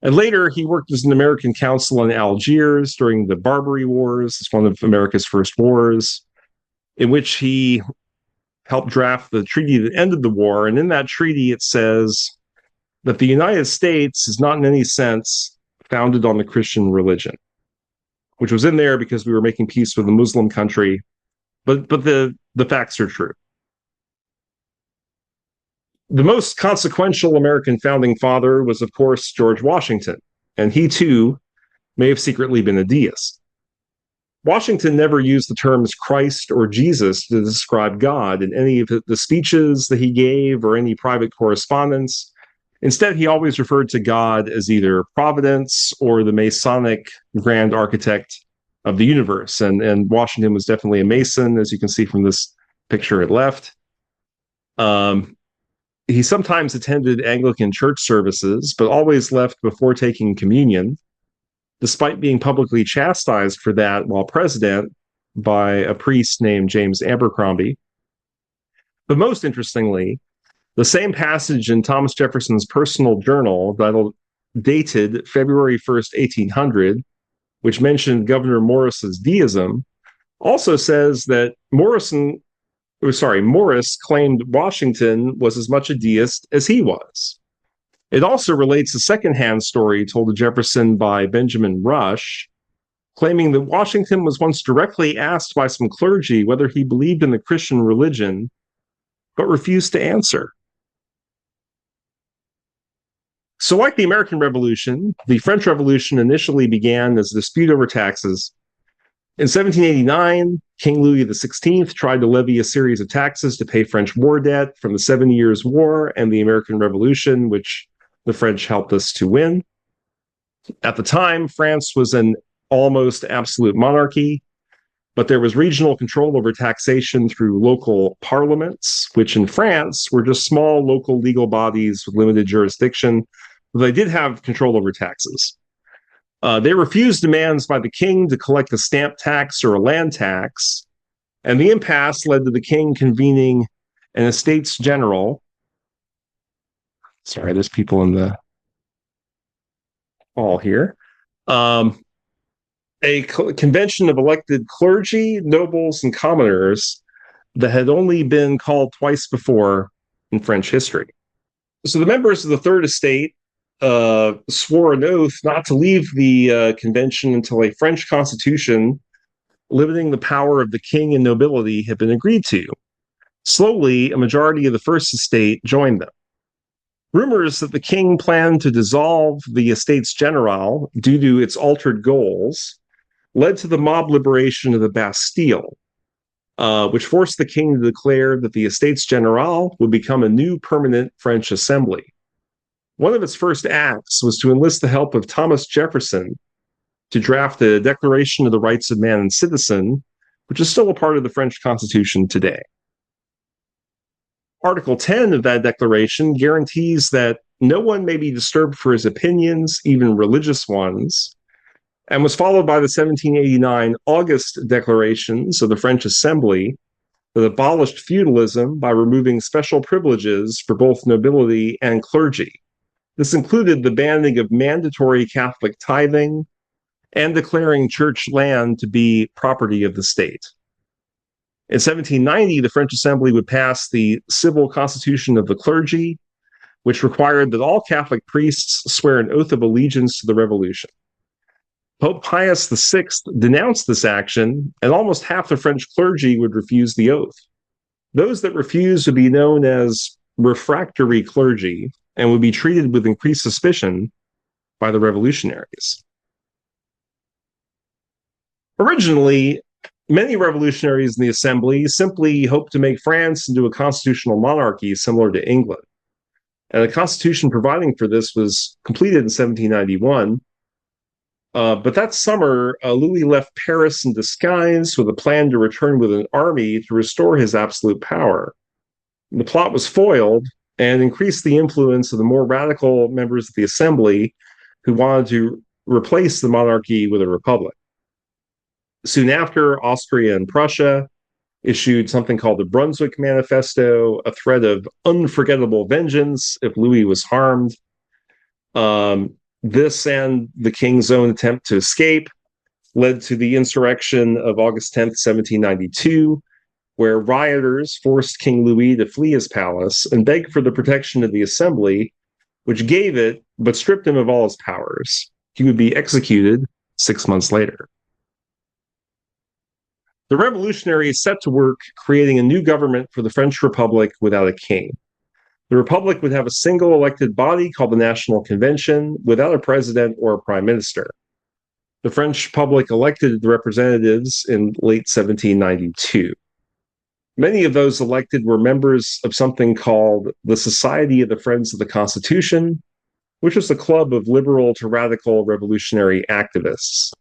And later, he worked as an American consul in Algiers during the Barbary Wars. It's one of America's first wars, in which he helped draft the treaty that ended the war. And in that treaty, it says that the United States is not in any sense founded on the Christian religion, which was in there because we were making peace with a Muslim country. But the facts are true. The most consequential American founding father was, of course, George Washington, and he too may have secretly been a deist. Washington never used the terms Christ or Jesus to describe God in any of the speeches that he gave or any private correspondence. Instead, he always referred to God as either Providence or the Masonic grand architect of the universe. And Washington was definitely a Mason, as you can see from this picture at left. He sometimes attended Anglican church services, but always left before taking communion, despite being publicly chastised for that while president by a priest named James Abercrombie. But most interestingly, the same passage in Thomas Jefferson's personal journal, dated February 1st, 1800, which mentioned Gouverneur Morris's deism, also says that Morris claimed Washington was as much a deist as he was. It also relates a secondhand story told to Jefferson by Benjamin Rush, claiming that Washington was once directly asked by some clergy whether he believed in the Christian religion, but refused to answer. So like the American Revolution, the French Revolution initially began as a dispute over taxes. In 1789, King Louis XVI tried to levy a series of taxes to pay French war debt from the 7 Years' War and the American Revolution, which the French helped us to win. At the time, France was an almost absolute monarchy, but there was regional control over taxation through local parliaments, which in France were just small local legal bodies with limited jurisdiction. But they did have control over taxes. They refused demands by the king to collect a stamp tax or a land tax, and the impasse led to the king convening an Estates General. Sorry, there's people in the hall here. A convention of elected clergy, nobles, and commoners that had only been called twice before in French history. So the members of the Third Estate swore an oath not to leave the convention until a French constitution limiting the power of the king and nobility had been agreed to. Slowly, a majority of the First Estate joined them. Rumors that the king planned to dissolve the Estates General due to its altered goals led to the mob liberation of the Bastille, which forced the king to declare that the Estates General would become a new permanent French assembly. One of its first acts was to enlist the help of Thomas Jefferson to draft the Declaration of the Rights of Man and Citizen, which is still a part of the French Constitution today. Article 10 of that declaration guarantees that no one may be disturbed for his opinions, even religious ones, and was followed by the 1789 August declarations of the French Assembly that abolished feudalism by removing special privileges for both nobility and clergy. This included the banning of mandatory Catholic tithing and declaring church land to be property of the state. In 1790, the French Assembly would pass the Civil Constitution of the Clergy, which required that all Catholic priests swear an oath of allegiance to the Revolution. Pope Pius VI denounced this action, and almost half the French clergy would refuse the oath. Those that refused would be known as refractory clergy and would be treated with increased suspicion by the revolutionaries. Originally, many revolutionaries in the assembly simply hoped to make France into a constitutional monarchy similar to England. And the constitution providing for this was completed in 1791. But that summer, Louis left Paris in disguise with a plan to return with an army to restore his absolute power. The plot was foiled and increased the influence of the more radical members of the assembly who wanted to replace the monarchy with a republic. Soon after, Austria and Prussia issued something called the Brunswick Manifesto, a threat of unforgettable vengeance if Louis was harmed. This and the king's own attempt to escape led to the insurrection of August 10th, 1792, where rioters forced King Louis to flee his palace and beg for the protection of the assembly, which gave it, but stripped him of all his powers. He would be executed 6 months later. The revolutionaries set to work creating a new government for the French Republic without a king. The Republic would have a single elected body called the National Convention without a president or a prime minister. The French public elected the representatives in late 1792. Many of those elected were members of something called the Society of the Friends of the Constitution, which was a club of liberal to radical revolutionary activists.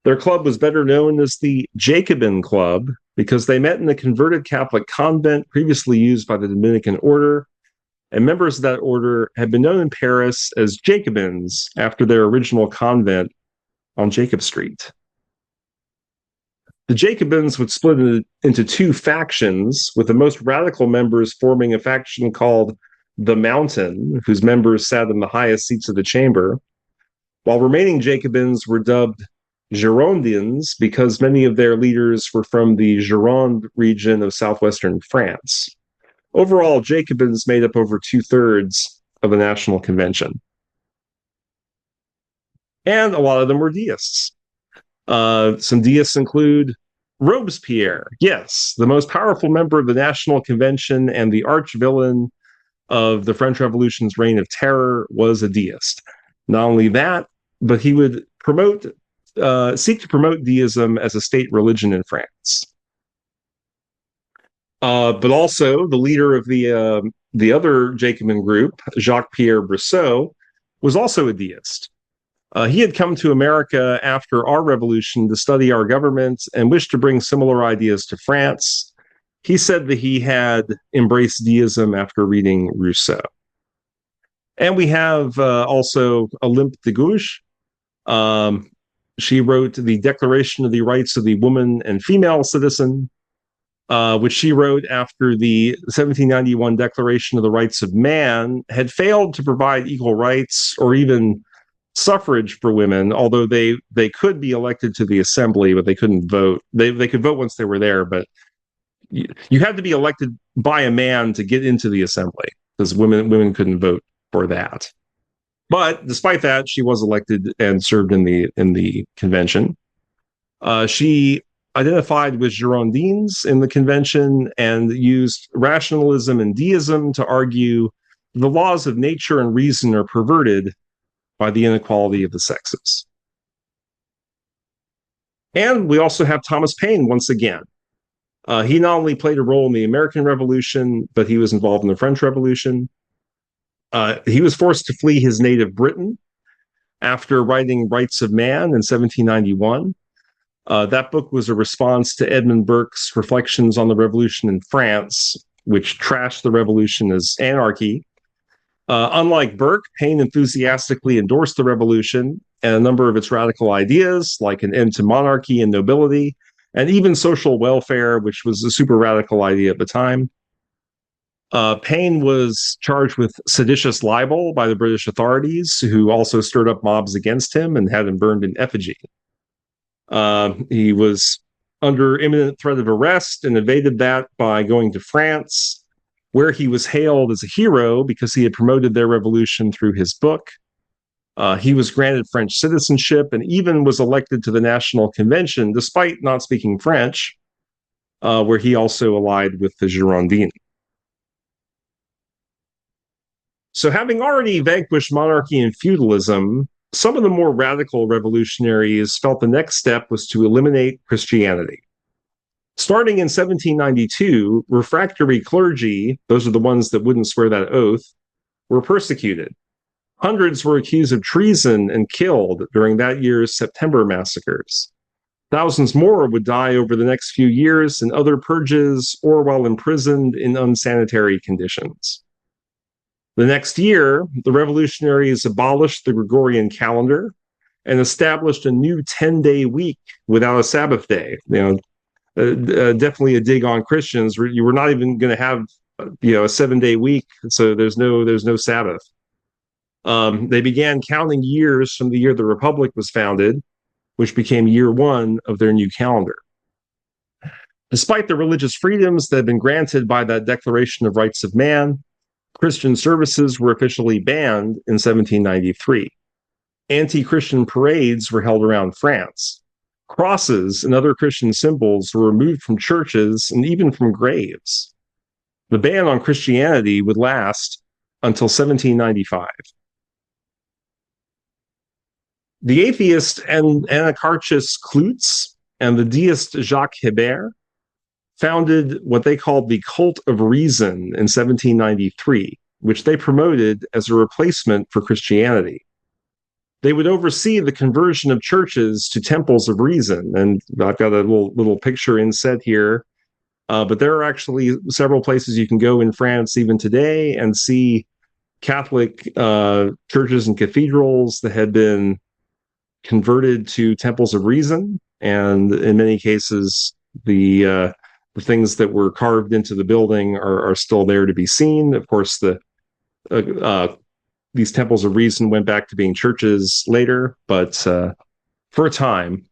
Their club was better known as the Jacobin Club because they met in a converted Catholic convent previously used by the Dominican order, and members of that order had been known in Paris as Jacobins after their original convent on Jacob Street. The Jacobins would split into two factions, with the most radical members forming a faction called the Mountain, whose members sat in the highest seats of the chamber, while remaining Jacobins were dubbed Girondins because many of their leaders were from the Gironde region of southwestern France. Overall, Jacobins made up over 2/3 of the National Convention. And a lot of them were Deists. Some Deists include Robespierre, yes, the most powerful member of the National Convention and the arch-villain of the French Revolution's reign of terror, was a Deist. Not only that, but he would seek to promote Deism as a state religion in France. But also, the leader of the other Jacobin group, Jacques-Pierre Brissot, was also a Deist. He had come to America after our revolution to study our government and wished to bring similar ideas to France. He said that he had embraced Deism after reading Rousseau. And we have also Olympe de Gouges. She wrote the Declaration of the Rights of the Woman and Female Citizen, which she wrote after the 1791 Declaration of the Rights of Man had failed to provide equal rights or even suffrage for women, although they could be elected to the assembly, but they couldn't vote. They could vote once they were there, but you had to be elected by a man to get into the assembly because women couldn't vote for that. But despite that, she was elected and served in the convention. She identified with Girondins in the convention and used rationalism and deism to argue the laws of nature and reason are perverted by the inequality of the sexes. And we also have Thomas Paine once again. He not only played a role in the American Revolution, but he was involved in the French Revolution. He was forced to flee his native Britain after writing Rights of Man in 1791. That book was a response to Edmund Burke's Reflections on the Revolution in France, which trashed the revolution as anarchy. Unlike Burke, Paine enthusiastically endorsed the revolution and a number of its radical ideas, like an end to monarchy and nobility, and even social welfare, which was a super radical idea at the time. Paine was charged with seditious libel by the British authorities, who also stirred up mobs against him and had him burned in effigy. He was under imminent threat of arrest and evaded that by going to France, where he was hailed as a hero because he had promoted their revolution through his book. He was granted French citizenship and even was elected to the National Convention, despite not speaking French, where he also allied with the Girondins. So, having already vanquished monarchy and feudalism, some of the more radical revolutionaries felt the next step was to eliminate Christianity. Starting in 1792, refractory clergy, those are the ones that wouldn't swear that oath, were persecuted. Hundreds were accused of treason and killed during that year's September massacres. Thousands more would die over the next few years in other purges or while imprisoned in unsanitary conditions. The next year, the revolutionaries abolished the Gregorian calendar and established a new 10-day week without a Sabbath day. Definitely a dig on Christians. You were not even going to have, a 7-day week, so there's no Sabbath. They began counting years from the year the Republic was founded, which became year one of their new calendar. Despite the religious freedoms that had been granted by that Declaration of Rights of Man, Christian services were officially banned in 1793. Anti-Christian parades were held around France. Crosses and other Christian symbols were removed from churches and even from graves. The ban on Christianity would last until 1795. The atheist and anarchist Clootz and the deist Jacques Hébert founded what they called the Cult of Reason in 1793, which they promoted as a replacement for Christianity. They would oversee the conversion of churches to temples of reason, and I've got a little picture inset here, but there are actually several places you can go in France even today and see Catholic churches and cathedrals that had been converted to temples of reason, and in many cases the things that were carved into the building are still there to be seen. Of course, these temples of reason went back to being churches later, but for a time.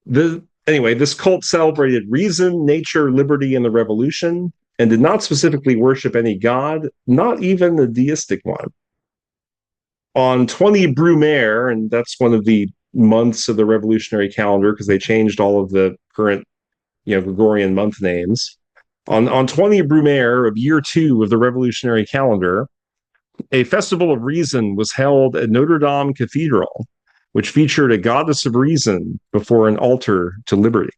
This cult celebrated reason, nature, liberty, and the revolution, and did not specifically worship any god, not even a deistic one. On 20 Brumaire, and that's one of the months of the revolutionary calendar because they changed all of the current Gregorian month names. On 20 Brumaire of year 2 of the revolutionary calendar, a festival of reason was held at Notre Dame Cathedral, which featured a goddess of reason before an altar to liberty.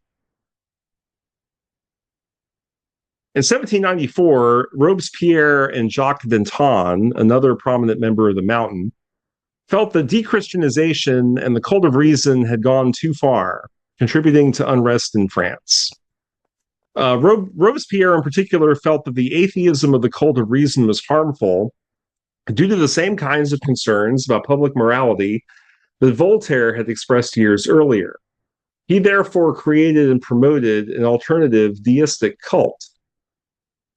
In 1794, Robespierre and Jacques Danton, another prominent member of the Mountain, felt that dechristianization and the cult of reason had gone too far, contributing to unrest in France. Robespierre, in particular, felt that the atheism of the cult of reason was harmful due to the same kinds of concerns about public morality that Voltaire had expressed years earlier. He therefore created and promoted an alternative deistic cult.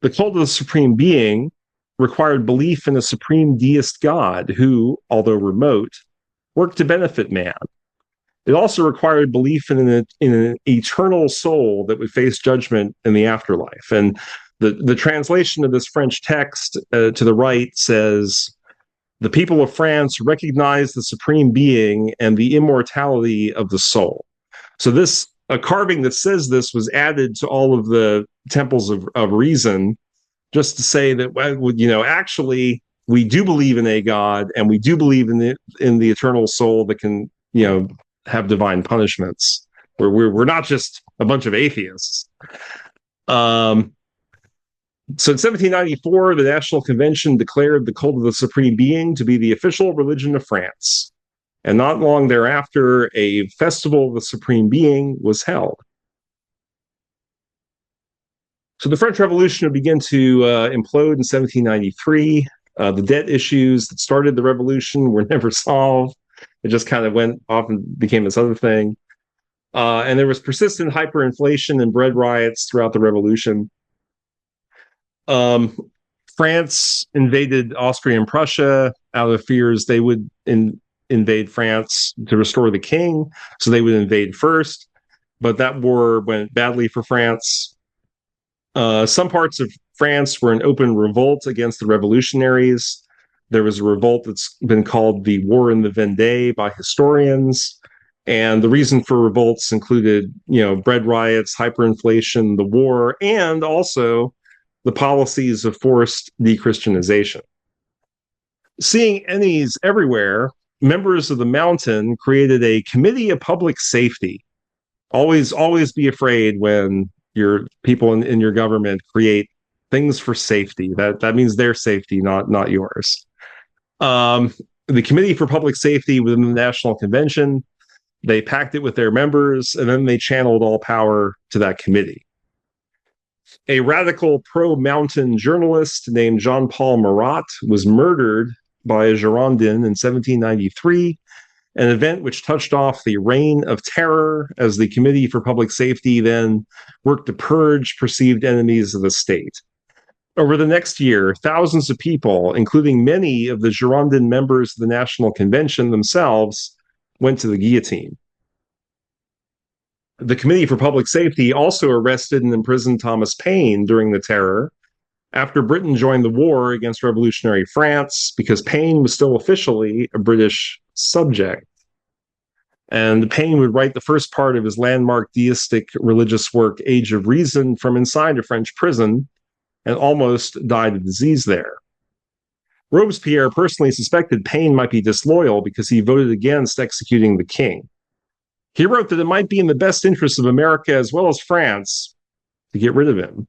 The cult of the supreme being required belief in a supreme deist God who, although remote, worked to benefit man. It also required belief in an eternal soul that would face judgment in the afterlife. And the translation of this French text to the right says, "The people of France recognize the supreme being and the immortality of the soul." So a carving that says this was added to all of the temples of reason just to say that, well, actually, we do believe in a God, and we do believe in the eternal soul that can, have divine punishments. We're not just a bunch of atheists. So in 1794, the National Convention declared the cult of the Supreme Being to be the official religion of France. And not long thereafter, a festival of the Supreme Being was held. So the French Revolution would begin to implode in 1793. The debt issues that started the revolution were never solved. It just kind of went off and became this other thing. And there was persistent hyperinflation and bread riots throughout the revolution. France invaded Austria and Prussia out of fears they would invade France to restore the king. So they would invade first. But that war went badly for France. Some parts of France were in open revolt against the revolutionaries. There was a revolt that's been called the War in the Vendée by historians. And the reason for revolts included, bread riots, hyperinflation, the war, and also the policies of forced de-Christianization. Seeing enemies everywhere, members of the Mountain created a committee of public safety. Always be afraid when your people in your government create things for safety. That means their safety, not yours. The Committee for Public Safety within the National Convention, they packed it with their members, and then they channeled all power to that committee. A radical pro-mountain journalist named Jean-Paul Marat was murdered by a Girondin in 1793, an event which touched off the reign of terror as the Committee for Public Safety then worked to purge perceived enemies of the state. Over the next year, thousands of people, including many of the Girondin members of the National Convention themselves, went to the guillotine. The Committee for Public Safety also arrested and imprisoned Thomas Paine during the terror after Britain joined the war against revolutionary France, because Paine was still officially a British subject. And Paine would write the first part of his landmark deistic religious work, Age of Reason, from inside a French prison, and almost died of disease there. Robespierre personally suspected Paine might be disloyal because he voted against executing the king. He wrote that it might be in the best interest of America as well as France to get rid of him.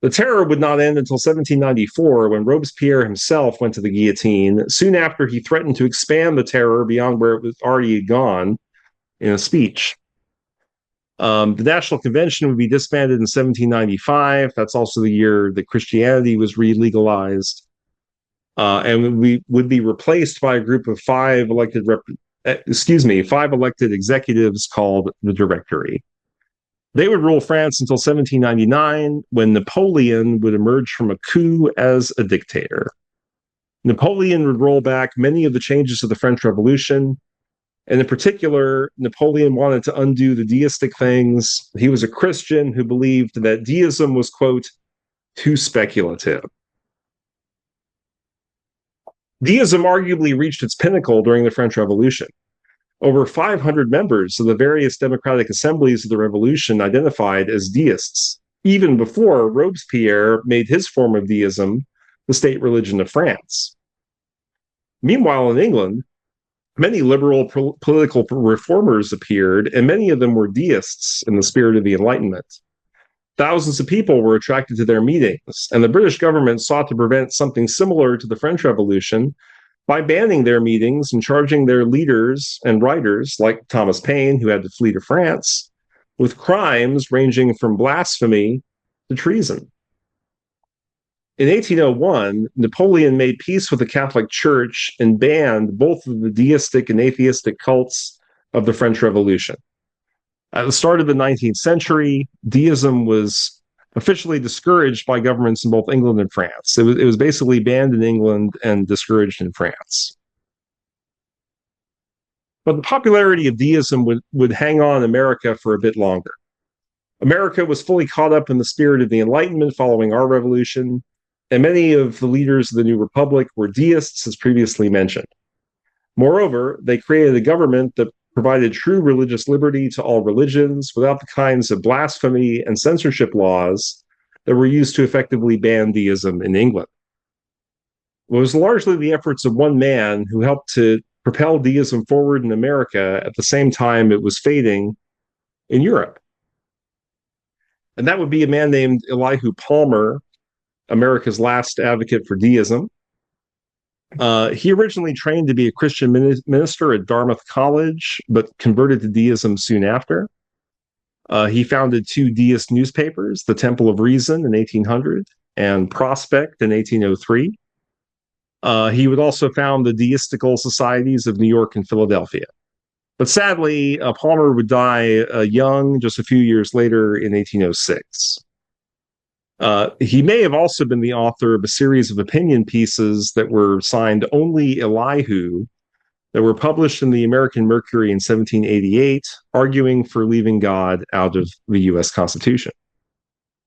The terror would not end until 1794, when Robespierre himself went to the guillotine, soon after he threatened to expand the terror beyond where it was already gone in a speech. The National Convention would be disbanded in 1795. That's also the year that Christianity was re-legalized. And we would be replaced by a group of five elected executives called the Directory. They would rule France until 1799, when Napoleon would emerge from a coup as a dictator. Napoleon would roll back many of the changes of the French Revolution, and in particular, Napoleon wanted to undo the deistic things. He was a Christian who believed that deism was, quote, too speculative. Deism arguably reached its pinnacle during the French Revolution. Over 500 members of the various democratic assemblies of the revolution identified as deists, even before Robespierre made his form of deism the state religion of France. Meanwhile, in England, many liberal political reformers appeared, and many of them were deists in the spirit of the Enlightenment. Thousands of people were attracted to their meetings, and the British government sought to prevent something similar to the French Revolution by banning their meetings and charging their leaders and writers, like Thomas Paine, who had to flee to France, with crimes ranging from blasphemy to treason. In 1801, Napoleon made peace with the Catholic Church and banned both of the deistic and atheistic cults of the French Revolution. At the start of the 19th century, deism was officially discouraged by governments in both England and France. It was basically banned in England and discouraged in France. But the popularity of deism would hang on America for a bit longer. America was fully caught up in the spirit of the Enlightenment following our revolution, and many of the leaders of the new republic were deists, as previously mentioned. Moreover, they created a government that provided true religious liberty to all religions without the kinds of blasphemy and censorship laws that were used to effectively ban deism in England. It was largely the efforts of one man who helped to propel deism forward in America at the same time it was fading in Europe. And that would be a man named Elihu Palmer, America's last advocate for deism. He originally trained to be a Christian minister at Dartmouth College, but converted to deism soon after. He founded two deist newspapers, the Temple of Reason in 1800 and Prospect in 1803. He would also found the deistical societies of New York and Philadelphia. But sadly, Palmer would die young just a few years later in 1806. He may have also been the author of a series of opinion pieces that were signed only Elihu, that were published in the American Mercury in 1788, arguing for leaving God out of the U.S. Constitution,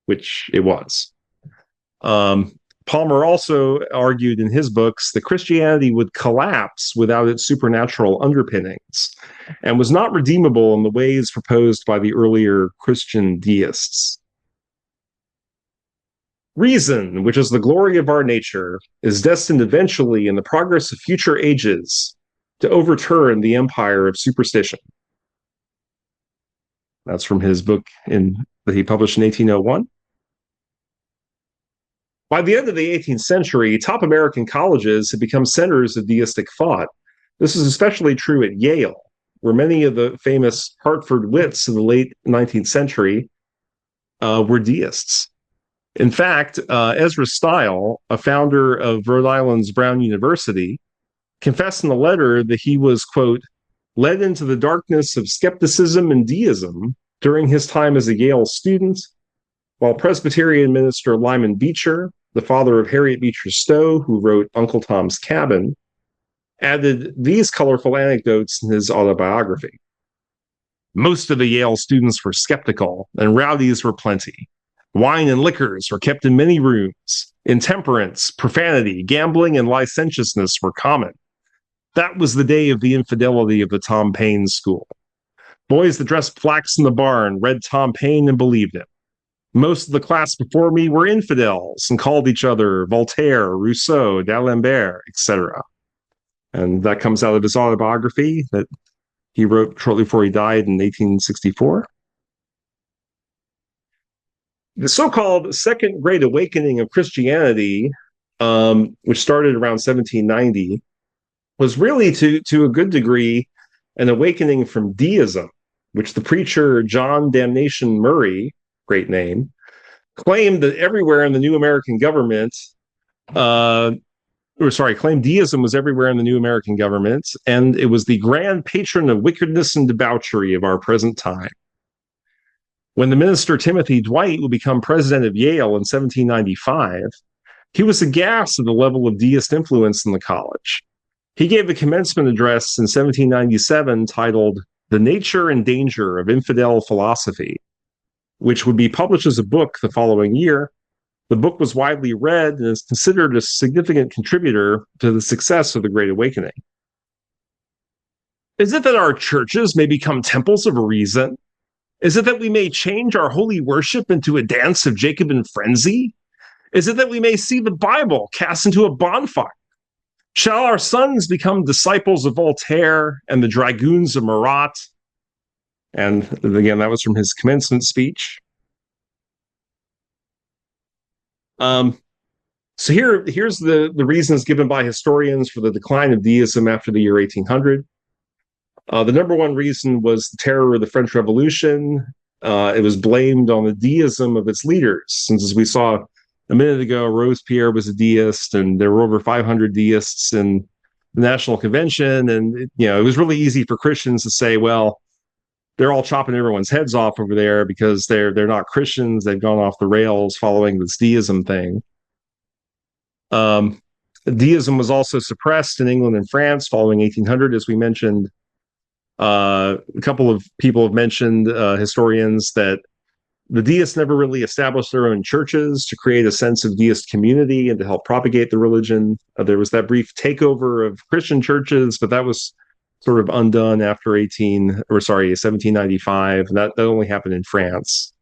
which it was. Palmer also argued in his books that Christianity would collapse without its supernatural underpinnings and was not redeemable in the ways proposed by the earlier Christian deists. Reason, which is the glory of our nature, is destined eventually in the progress of future ages to overturn the empire of superstition. That's from his book that he published in 1801. By the end of the 18th century, top American colleges had become centers of deistic thought. This is especially true at Yale, where many of the famous Hartford wits of the late 19th century were deists. In fact, Ezra Stile, a founder of Rhode Island's Brown University, confessed in a letter that he was, quote, led into the darkness of skepticism and deism during his time as a Yale student, while Presbyterian minister Lyman Beecher, the father of Harriet Beecher Stowe, who wrote Uncle Tom's Cabin, added these colorful anecdotes in his autobiography. Most of the Yale students were skeptical, and rowdies were plenty. Wine and liquors were kept in many rooms. Intemperance, profanity, gambling, and licentiousness were common. That was the day of the infidelity of the Tom Paine school. Boys that dressed flax in the barn read Tom Paine and believed him. Most of the class before me were infidels and called each other Voltaire, Rousseau, D'Alembert, etc. And that comes out of his autobiography that he wrote shortly before he died in 1864. The so-called Second Great Awakening of Christianity, which started around 1790, was really, to a good degree, an awakening from deism, which the preacher John Damnation Murray, great name, claimed that everywhere in the new American government, claimed deism was everywhere in the new American government, and it was the grand patron of wickedness and debauchery of our present time. When the minister Timothy Dwight would become president of Yale in 1795, he was aghast at the level of deist influence in the college. He gave a commencement address in 1797 titled The Nature and Danger of Infidel Philosophy, which would be published as a book the following year. The book was widely read and is considered a significant contributor to the success of the Great Awakening. Is it that our churches may become temples of reason? Is it that we may change our holy worship into a dance of Jacobin frenzy? Is it that we may see the Bible cast into a bonfire? Shall our sons become disciples of Voltaire and the dragoons of Marat? And again, that was from his commencement speech. So here's the reasons given by historians for the decline of deism after the year 1800. The number one reason was the terror of the French Revolution. It was blamed on the deism of its leaders, since, as we saw a minute ago, Robespierre was a deist, and there were over 500 deists in the National Convention. And it was really easy for Christians to say, well, they're all chopping everyone's heads off over there because they're not Christians. They've gone off the rails following this deism thing. Deism was also suppressed in England and France following 1800, as we mentioned. A couple of people have mentioned, historians, that the deists never really established their own churches to create a sense of deist community and to help propagate the religion. There was that brief takeover of Christian churches, but that was sort of undone after 1795. And that only happened in France.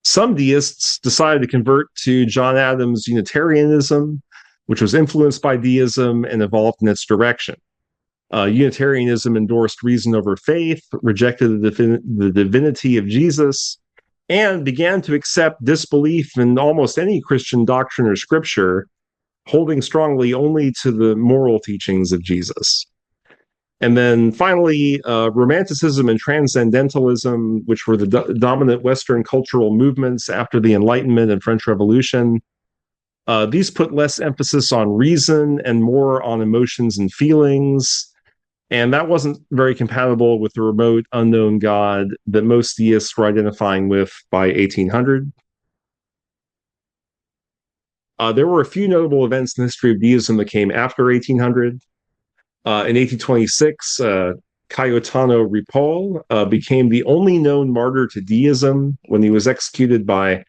Some deists decided to convert to John Adams' Unitarianism, which was influenced by deism and evolved in its direction. Unitarianism endorsed reason over faith, rejected the divinity of Jesus, and began to accept disbelief in almost any Christian doctrine or scripture, holding strongly only to the moral teachings of Jesus. And then finally, Romanticism and Transcendentalism, which were the dominant Western cultural movements after the Enlightenment and French Revolution. These put less emphasis on reason and more on emotions and feelings. And that wasn't very compatible with the remote, unknown God that most deists were identifying with by 1800. There were a few notable events in the history of deism that came after 1800. In 1826, Cayetano Ripoll became the only known martyr to deism when he was executed by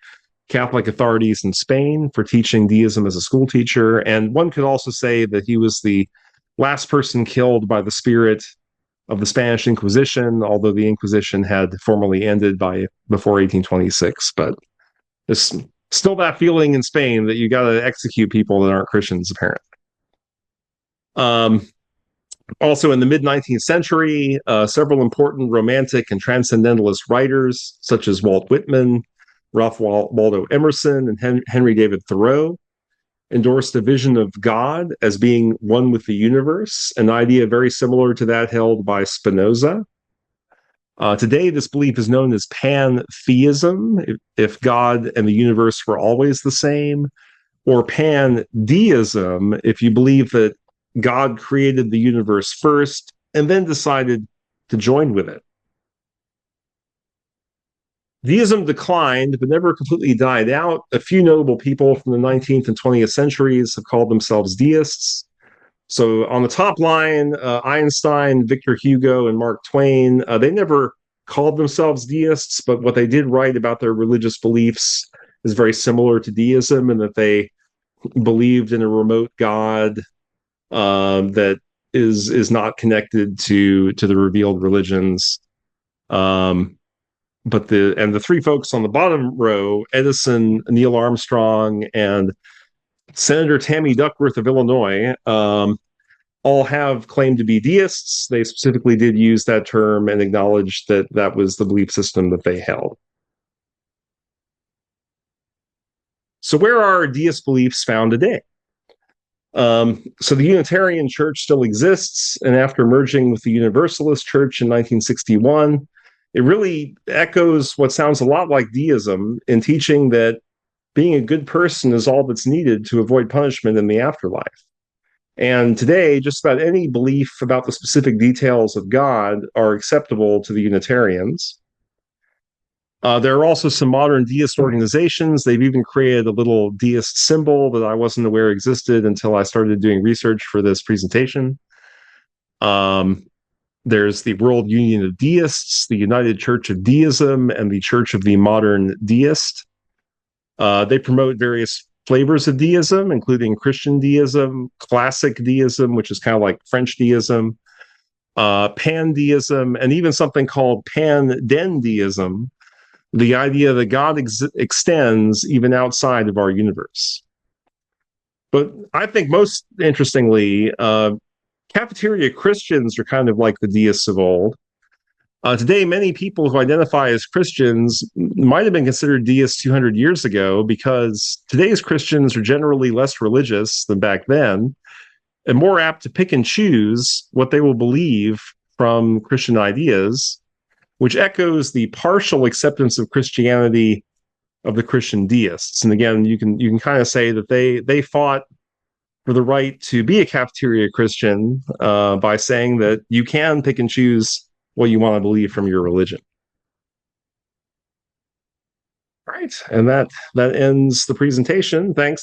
Catholic authorities in Spain for teaching deism as a school teacher. And one could also say that he was the last person killed by the spirit of the Spanish Inquisition, although the Inquisition had formally ended before 1826. But there's still that feeling in Spain that you got to execute people that aren't Christians, apparently. Also, in the mid-19th century, several important Romantic and Transcendentalist writers, such as Walt Whitman, Ralph Waldo Emerson, and Henry David Thoreau, endorsed a vision of God as being one with the universe, an idea very similar to that held by Spinoza. Today, this belief is known as pan-Theism, if God and the universe were always the same, or pan-Deism, if you believe that God created the universe first and then decided to join with it. Deism declined, but never completely died out. A few notable people from the 19th and 20th centuries have called themselves deists. So on the top line, Einstein, Victor Hugo, and Mark Twain, they never called themselves deists, but what they did write about their religious beliefs is very similar to deism in that they believed in a remote God that is not connected to the revealed religions. But the three folks on the bottom row, Edison, Neil Armstrong, and Senator Tammy Duckworth of Illinois, all have claimed to be deists. They specifically did use that term and acknowledged that that was the belief system that they held. So where are deist beliefs found today? So the Unitarian Church still exists, and after merging with the Universalist Church in 1961, it really echoes what sounds a lot like deism in teaching that being a good person is all that's needed to avoid punishment in the afterlife. And today, just about any belief about the specific details of God are acceptable to the Unitarians. There are also some modern deist organizations. They've even created a little deist symbol that I wasn't aware existed until I started doing research for this presentation. There's the World Union of Deists, the United Church of Deism, and the Church of the Modern Deist. They promote various flavors of deism, including Christian deism, classic deism, which is kind of like French deism, pan-deism, and even something called pan-Deism, the idea that God extends even outside of our universe. But I think most interestingly, cafeteria Christians are kind of like the deists of old. Today, many people who identify as Christians might have been considered deists 200 years ago because today's Christians are generally less religious than back then and more apt to pick and choose what they will believe from Christian ideas, which echoes the partial acceptance of Christianity of the Christian deists. And again, you can kind of say that they fought for the right to be a cafeteria Christian by saying that you can pick and choose what you want to believe from your religion. All right, and that ends the presentation. Thanks.